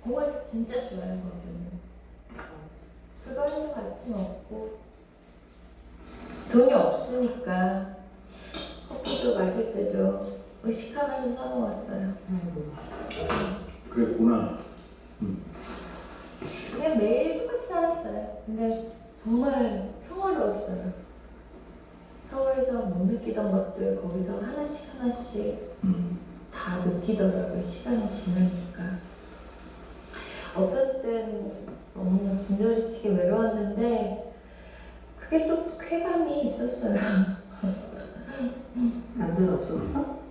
공원이 진짜 좋아요 거기는. 그거에서 같이 먹고 돈이 없으니까 커피도 마실 때도 의식하면서 사 먹었어요. 그랬구나. 그냥 매일 똑같이 살았어요. 근데 정말 평화로웠어요. 서울에서 못 느끼던 것들 거기서 하나씩 다 느끼더라고요. 시간이 지나니까. 어떤 땐 너무 진저리치게 외로웠는데 그게 또 쾌감이 있었어요. 남자는 없었어?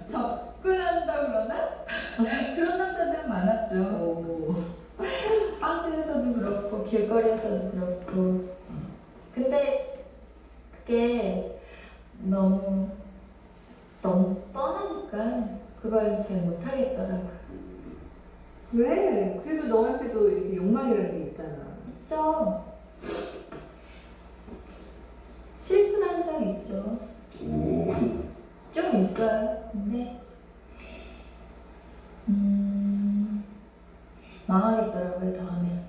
접근한다 그러나? 그런 남자들 많았죠. 빵집에서도 그렇고 길거리에서도 그렇고. 근데 그게 너무 뻔하니까 그걸 잘 못하겠더라고요. 왜? 그래도 너한테도 이렇게 욕망이라는 게 있잖아. 있죠. 실수를 한 적 있죠. 좀 있어요. 근데 망하겠더라고요. 더 하면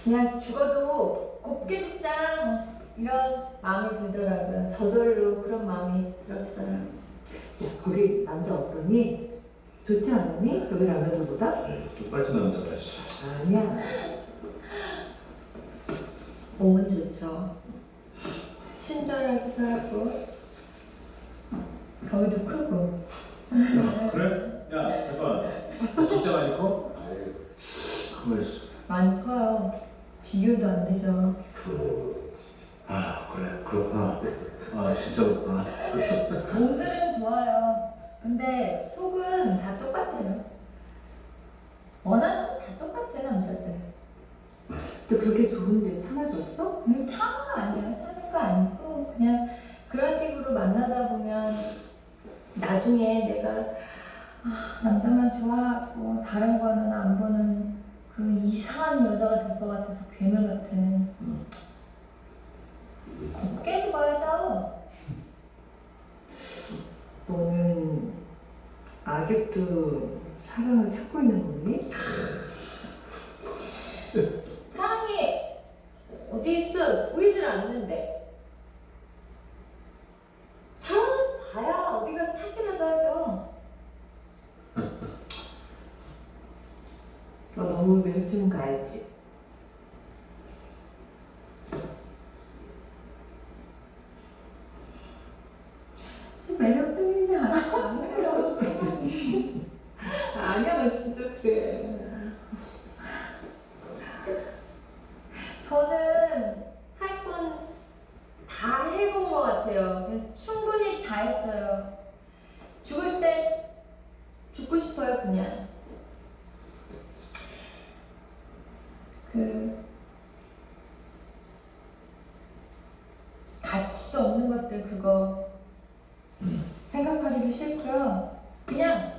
그냥 죽어도 곱게 죽자 이런 마음이 들더라고요. 저절로 그런 마음이 들었어요. 야, 거기 남자 어떠니? 좋지 않았니? 여기 남자들보다? 똑같은 남자다. 씨. 아니야. 몸은 좋죠. 친절하기도 하고 거기도 크고. 그래? 야, 잠깐. 너 진짜 많이 커? 가만 있어. 많이 커요. 비교도 안 되죠. 아, 그래. 그렇구나. 아, 진짜 그렇구나. 몸들은 좋아요. 근데 속은 다 똑같아요. 원하는 건 다 똑같아요, 남자들. 너 그렇게 좋은데 참아줬어? 참은 거 아니에요. 사는 거 아니고 그냥 그런 식으로 만나다 보면 나중에 내가 남자만 좋아하고 다른 거는 안 보는 그 이상한 여자가 될 것 같아서 괴물 같은. 곱게 죽어야죠. 너는 아직도 사랑을 찾고 있는 거니? 사랑이 어디 있어? 보이질 않는데. 사랑을 봐야 어디 가서 사귀라도 하죠. 너 너무 매력적인 거 알지? 좀 매력적이지 않아요? 안 그래요? 그 가치도 없는 것들 그거 생각하기도 싫고요. 그냥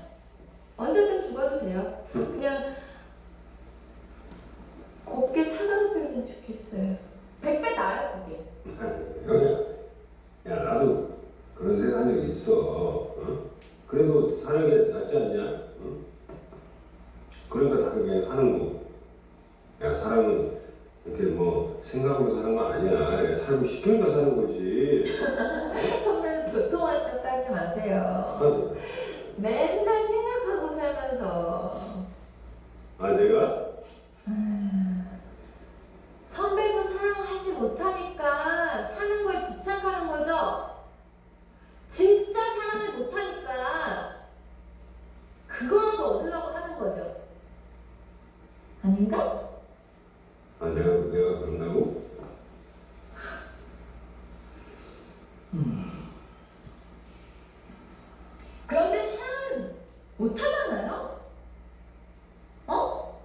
언제든 죽어도 돼요. 그냥 곱게 사과드리면 좋겠어요. 100배 나아요, 그게. 야, 나도 그런 생각 한 적 있어. 어? 그래도 사는 게 낫지 않냐? 응? 그러니까 다들 그냥 사는 거. 야, 사람은 이렇게 뭐 생각으로 사는 거 아니야. 살고 싶으니까 사는 거지. 선배는 도통한 척 하지 마세요. 맨날 생각하고 살면서. 아, 내가? 선배도 사랑하지 못하니까 사는 거에 집착하는 거죠? 진짜 사랑을 못하니까 그거라도 얻으려고 하는 거죠. 아닌가? 아, 내가 그런다고? 그런데 사랑을 못하잖아요? 어?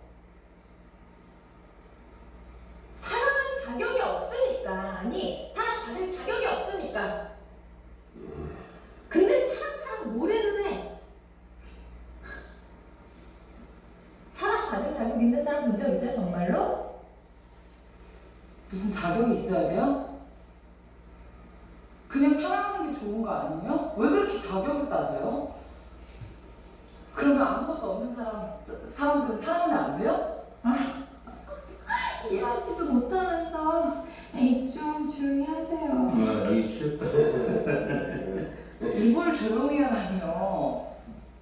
사랑할 자격이 없으니까. 아니, 사랑받을 자격이 없으니까. 근데 사랑 노래는 해. 사랑받을 자격 있는 사람 본 적 있어요, 정말로? 무슨 자격이 있어야 돼요? 그냥 사랑하는 게 좋은 거 아니에요? 왜 그렇게 자격을 따져요? 그러면 아무것도 없는 사람들은 사랑하면 안 돼요? 일하지도 못하면서 에이, 좀 조용히 하세요. 여기 귀엽다. 입을 조용히 하라니요.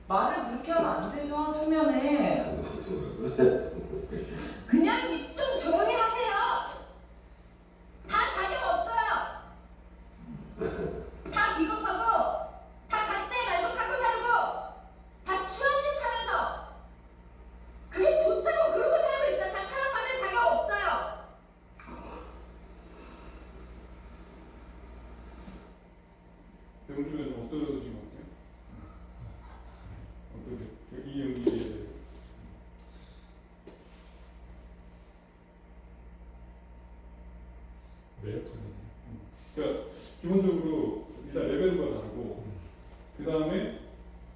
말을 그렇게 하면 안 되죠, 초면에. 그냥 입 좀 조용히 하세요. 다 자격 없어요. 다 비겁하고, 다 각자의 만족하고 살고, 다 추한 짓 하면서 그게 좋다고 그러고 살고 있어요. 다 사랑받을 자격 없어요. 배우 중에 좀 어떠신 것 같아요? 어떠세요? 이 연기에 대해서. 매력적이네. 그러니까 기본적으로 일단 레벨과 다르고 그 다음에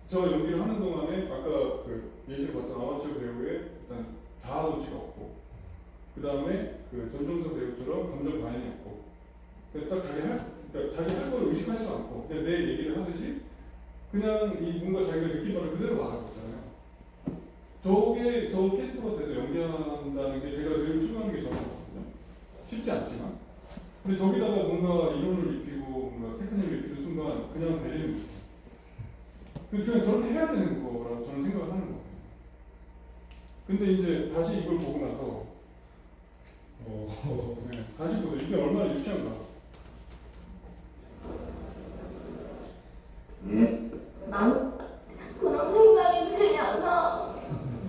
저 연기를 하는 동안에 아까 그 예시를 봤던 아마추어 배우의 일단 다 눈치가 없고 그 다음에 그 전종석 배우처럼 감정 반응이 없고 그러니까 딱 그러니까 자기 할 거를 의식하지도 않고 그냥 내 얘기를 하듯이 그냥 이 뭔가 자기가 느낀 바를 그대로 말하고 있잖아요. 저게 저 캐릭터가 돼서 연기한다는 게 제가 늘 추구하는 게 저는 거거든요. 쉽지 않지만 근데 저기다가 뭔가 이론을 입히고 뭔가 테크닉을 입히는 순간 그냥 되는 거죠. 그냥 저렇게 해야 되는 거라고 저는 생각을 하는 거예요. 근데 이제 다시 이걸 보고 나서 네, 다시 보세요. 이게 얼마나 유치한가. 난 그런 생각이 들면서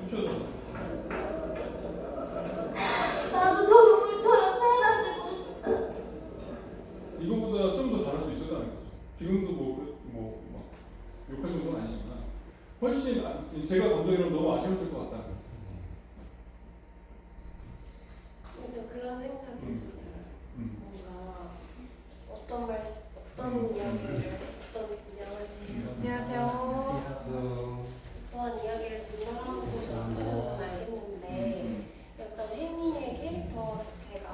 유치하잖아. 나도 저 동물처럼 살아주고 싶다. 이거보다 좀 더 잘할 수 있었다는 거죠. 지금도 막 욕할 정도는 아니지만 훨씬 제가 감정이라면 너무 아쉬웠을 것 같다는 거죠. 저 그런 생각이 좀 들어요. 뭔가 어떤 이야기를 안녕하세요. 어떤 이야기를 전달하고 싶은 건 알겠는데 약간 혜미의 캐릭터 자체가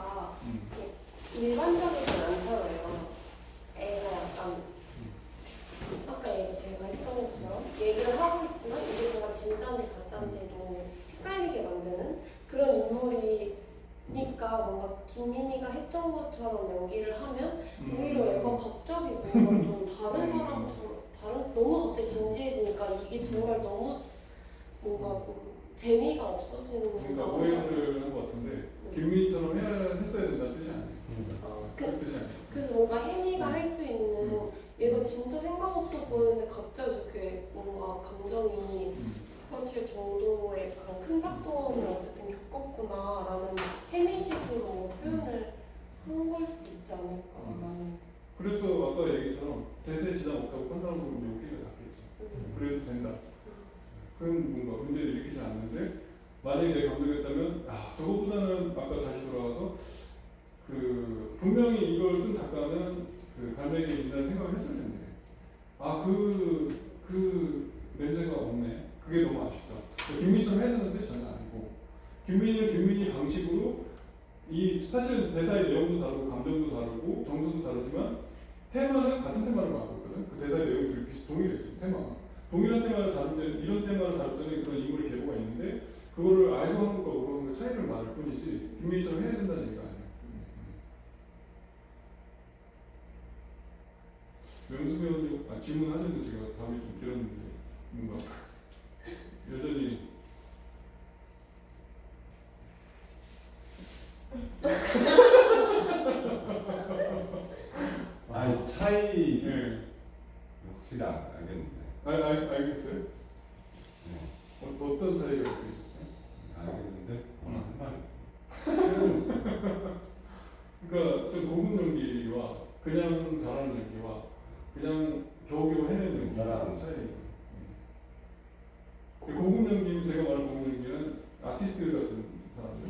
일반적이진 않잖아요. 애가 약간 아까 제가 했던 것처럼 얘기를 하고 있지만 이게 정말 진짜인지 가짜인지도 헷갈리게 만드는 그런 인물이니까 뭔가 김민희가 했던 것처럼 연기를 하면 오히려 애가 갑자기 뭔가 좀 다른 사람처럼 너무 갑자기 진지해지니까 이게 정말 너무 뭔가 재미가 없어지는 그러니까 건가 오해를 한 것 같은데 김민희처럼 했어야 된다는 뜻이 아니에요. 그 뜻이 아니에요. 그래서 뭔가 혜미가 할 수 있는 얘가 진짜 생각 없어 보이는데 갑자기 저렇게 뭔가 감정이 북받칠 정도의 그런 큰 사건을 어쨌든 겪었구나라는 혜미식으로 표현을 한 걸 수도 있지 않을까라는. 그래서 아까 얘기처럼 대세에 지장 없다고 판단하고 욕기가 낫겠죠. 그래도 된다. 그런 뭔가 문제를 일으키지 않는데 만약에 내가 감독이었다면 저거보다는 아까 다시 돌아가서 분명히 이걸 쓴 작가는 갈매기에 있다는 생각을 했을 텐데 그 냄새가 없네. 그게 너무 아쉽다. 김민희처럼 해야 되는 뜻이 전혀 아니고 김민희는 김민희 방식으로 사실 대사의 내용도 다르고 감정도 다르고 정서도 다르지만 테마는 같은 테마를 말하고 있거든. 그 대사의 내용이 동일해. 테마가 동일한 테마를 다룰 때 이런 테마를 다룰 때는 그런 인물의 계보가 있는데 그거를 알고 하는 것과 모르는 것 차이를 말할 뿐이지 김민희처럼 해야 된다는 얘기가 아니야. 명수 배우님 질문하셨는데 제가 답이 좀 길었는데 뭔가 여전히 아니 차이 네. 확실히 알겠는데. 알겠어요? 네. 어떤 차이가 있으셨어요? 알겠는데 오늘 한 말이. 그러니까 좀 고급 연기와 그냥 잘하는 연기와 그냥 겨우겨우 해내는 연기랑 차이. 고급 연기는 제가 말하는 고급 연기는 아티스트 같은 사람들.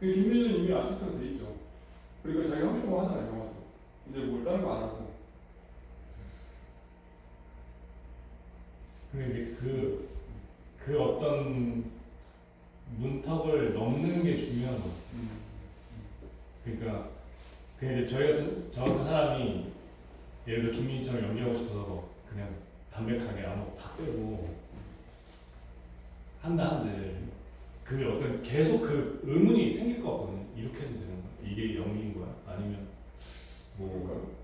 김민희는 이미 아티스트가 돼 있죠. 그러니까 자기 하고 싶은 거 하잖아요, 영화도. 이제 뭘 다른 거 안 하고. 근데 이제 그 어떤 문턱을 넘는 게 중요한 거. 그러니까 이제 저 같은 사람이 예를 들어 김민희처럼 연기하고 싶어서 그냥 담백하게 아무것도 다 빼고 한들 그게 어떤 계속 그 의문이 생길 것 같거든요. 이렇게 해도 되는 거야? 이게 연기인 거야? 아니면 뭐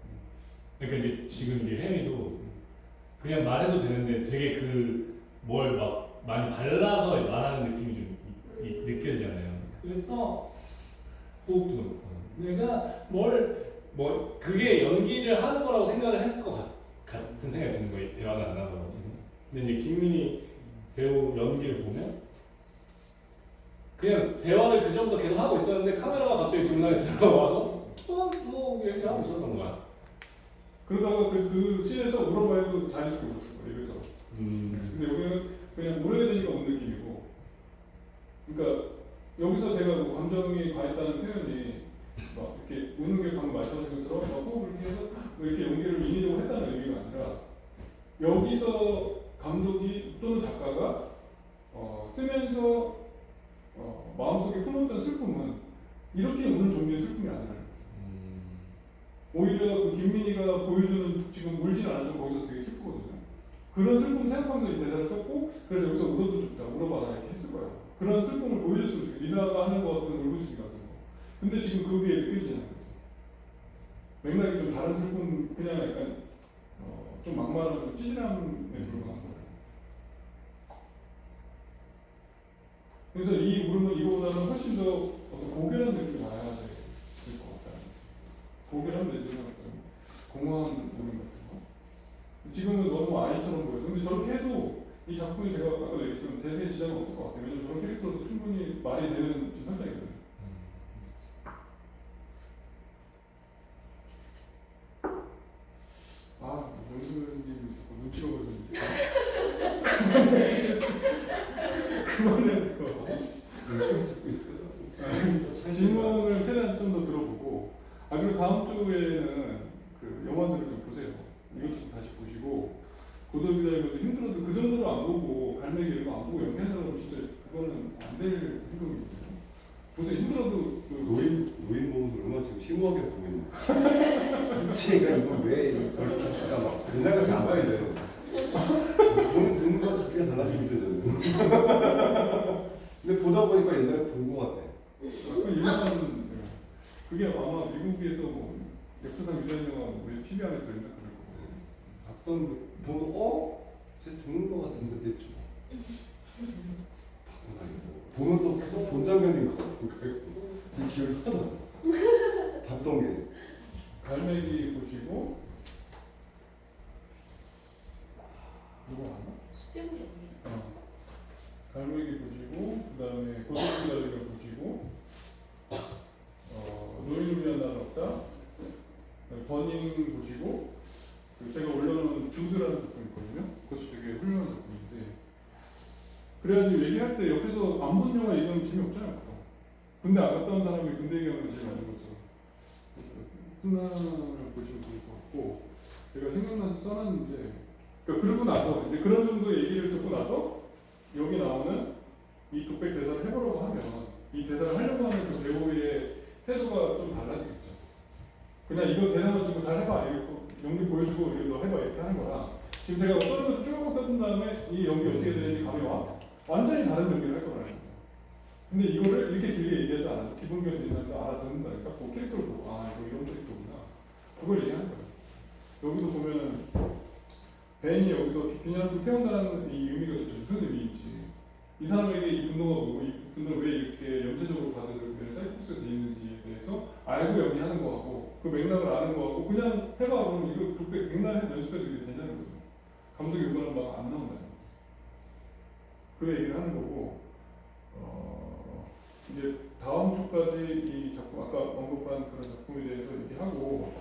그러니까 이제 지금 이제 혜미도 그냥 말해도 되는데 되게 뭘 막 많이 발라서 말하는 느낌이 좀 느껴지잖아요. 그래서 호흡도 그렇고 내가 그게 연기를 하는 거라고 생각을 했을 것 같은 생각이 드는 거예요. 대화가 안 나와가지고. 근데 이제 김민희 배우 연기를 보면 그냥 대화를 그 정도 계속 하고 있었는데 카메라가 갑자기 중간에 들어와서 뭐 얘기하고 있었던 거야. 그러다가 그 씬에서 울어봐야 또 자연스럽게 울었을 거예요. 이거죠. 근데 여기는 그냥 울어야 되니까 우는 느낌이고. 그러니까 여기서 제가 뭐 감정이 과했다는 표현이 막 이렇게 우는 게 방금 말씀하신 것처럼 막 호흡을 이렇게 해서 뭐 이렇게 연기를 인위적으로 했다는 의미가 아니라 여기서 감독이 또는 작가가 쓰면서 마음속에 품었던 슬픔은 이렇게 우는 정도의 슬픔이 아니라는 거죠. 오히려 그 김민희가 보여주는 지금 울진 않았지만 거기서 되게 슬프거든요. 그런 슬픔 생각하면서 이 대사를 썼고 그래서 여기서 울어도 좋다, 울어봐라 이렇게 했을 거야. 그런 슬픔을 보여줬으면 좋겠어. 리나가 하는 것 같은 울부짖기 같은 거. 근데 지금 그게 느껴지지 않는 거죠. 맥락이 좀 다른 슬픔, 그냥 약간 좀 막말하면 좀 찌질함에 불과한 거예요. 그래서 이 울음은 이거보다는 훨씬 더 어떤 고결한 느낌이 와야 될 것 같다. 고결한 내지는 어떤 공허한 울음 같은 거. 지금은 너무 아이처럼 보여서. 근데 저렇게 해도 이 작품이 제가 아까 얘기했지만 대세에 지장은 없을 것 같아요. 왜냐면 저런 캐릭터도 충분히 말이 되는 지금 설정이거든요. 명수님이 자꾸 눈치가 보이는데 그만해야 될 것 같아. 눈치가 듣고 있어요. 질문을 최대한 좀 더 들어보고 그리고 다음 주에는 그 영화들을 좀 보세요. 이것도 좀 다시 보시고 고도비달도 힘들어도 그 정도로 안 보고 갈매기 이런 거 안 보고 연기한다고 진짜 그거는 안 될 행동이거든요. 보세요. 힘들어도 노인 보면서 얼마나 지금 심오하게 보고 있는 거야. 눈치가 이거 왜 이렇게 하다가 막 옛날 같이 안 봐야 돼. 보는 듣는 거 그냥 달라지고 있어 저는. 근데 보다 보니까 옛날에 본 거 같아. 유명한 그게 아마 미국에서 뭐 역사상 유전 영화 우리 TV 안에 들어있나 그럴 거고. 봤던 보면 쟤 죽는 거 같은데 대충. 보면 또 계속 본 장면인 것 같은 거예요. 기억이 하나도 안 나. 봤던 게. 갈매기 보시고 누구 아나? 수제물이 없네. 갈매기 보시고 그 다음에 고도비달을 보시고 노인을 위한 나는 없다. 버닝 보시고 제가 올려놓은 주드라는 작품이 있거든요. 그것도 되게 훌륭한 작품인데 그래야지 얘기할 때 옆에서 안 본 영화 얘기하면 재미없잖아요. 보통. 군대 안 갔다 온 사람이 군대 얘기하는 거 제일 많은 것처럼. 훈련을 보시면 좋을 것 같고, 제가 생각나서 써놨는데, 그러니까 그러고 나서 이제 그런 정도 얘기를 듣고 나서 여기 나오는 이 독백 대사를 해보려고 하면 이 대사를 하려고 하는 그 배우의 태도가 좀 달라지겠죠. 그냥 이거 대사만 주고 잘 해봐, 이거 연기 보여주고 이거 너 해봐 이렇게 하는 거라. 지금 제가 어떤 것을 쭉 해본 다음에 이 연기 어떻게 되는지 감이 와. 완전히 다른 연기를 할 거라는 거죠. 근데 이거를 이렇게 길게 얘기하지 않아도 기본적인 대사를 알아듣는다니까 그 캐릭터를 보고 아 이거 이런 캐릭터구나. 그걸 얘기하는 거예요. 여기도 보면 벤이 여기서 비닐하우스 태운다는 이 의미가 도대체 무슨 의미인지, 이 사람에게 이 분노가 뭐고 이 분노를 왜 이렇게 염세적으로 받아들이고 사이코스가 돼 있는지에 대해서 알고 연기하는 거하고 그 맥락을 아는 거하고 그냥 해봐 그러면 이거 독백 백날 연습해도 이게 되냐는 거죠. 감독이 요구하는 바가 안 나온다는 거죠. 그 얘기를 하는 거고, 이제 다음 주까지 이 작품 아까 언급한 그런 작품에 대해서 얘기하고,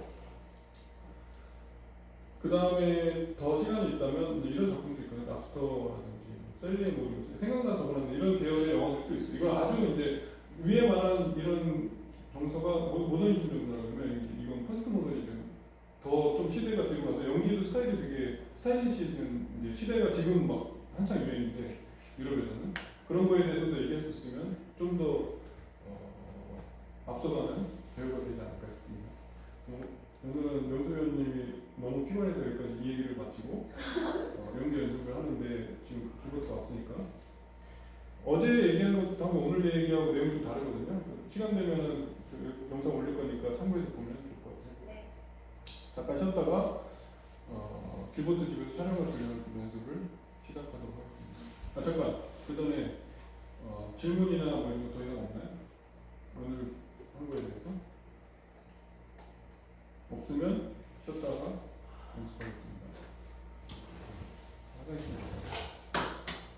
그 다음에 더 시간이 있다면 이제 이런 작품도 있거든요. 랍스터라든지 셀리의 모드, 생각나 적어놨는데 이런 계열의 영화들도 있어요. 이건 아주 이제 위에 말한 이런 정서가 모더니즘 정서라고 그러면 이건 퍼스트 모더니즘. 더 좀 시대가 지금 와서 연기도 스타일이 되게 스타일리시해지는 이제 시대가 지금 막 한창 유행인데 유럽에서는 그런 거에 대해서도 얘기할 수 있으면 좀 더 앞서가는 배우가 되지 않을까 싶습니다. 오늘은 명수 배우님이 너무 피곤해서 여기까지 이 얘기를 마치고 연기 연습을 하는데 지금 그것도 왔으니까 어제 얘기한 것도 하고 오늘 얘기하고 내용이 좀 다르거든요. 시간 되면은 그 영상 올릴 거니까 참고해서 보면 좋을 것 같아요. 네. 잠깐 쉬었다가 길보트 집에서 촬영을 돌리는 연습을 시작하도록 하겠습니다. 잠깐 그 전에 질문이나 뭐 이런 거 더 이상 없나요?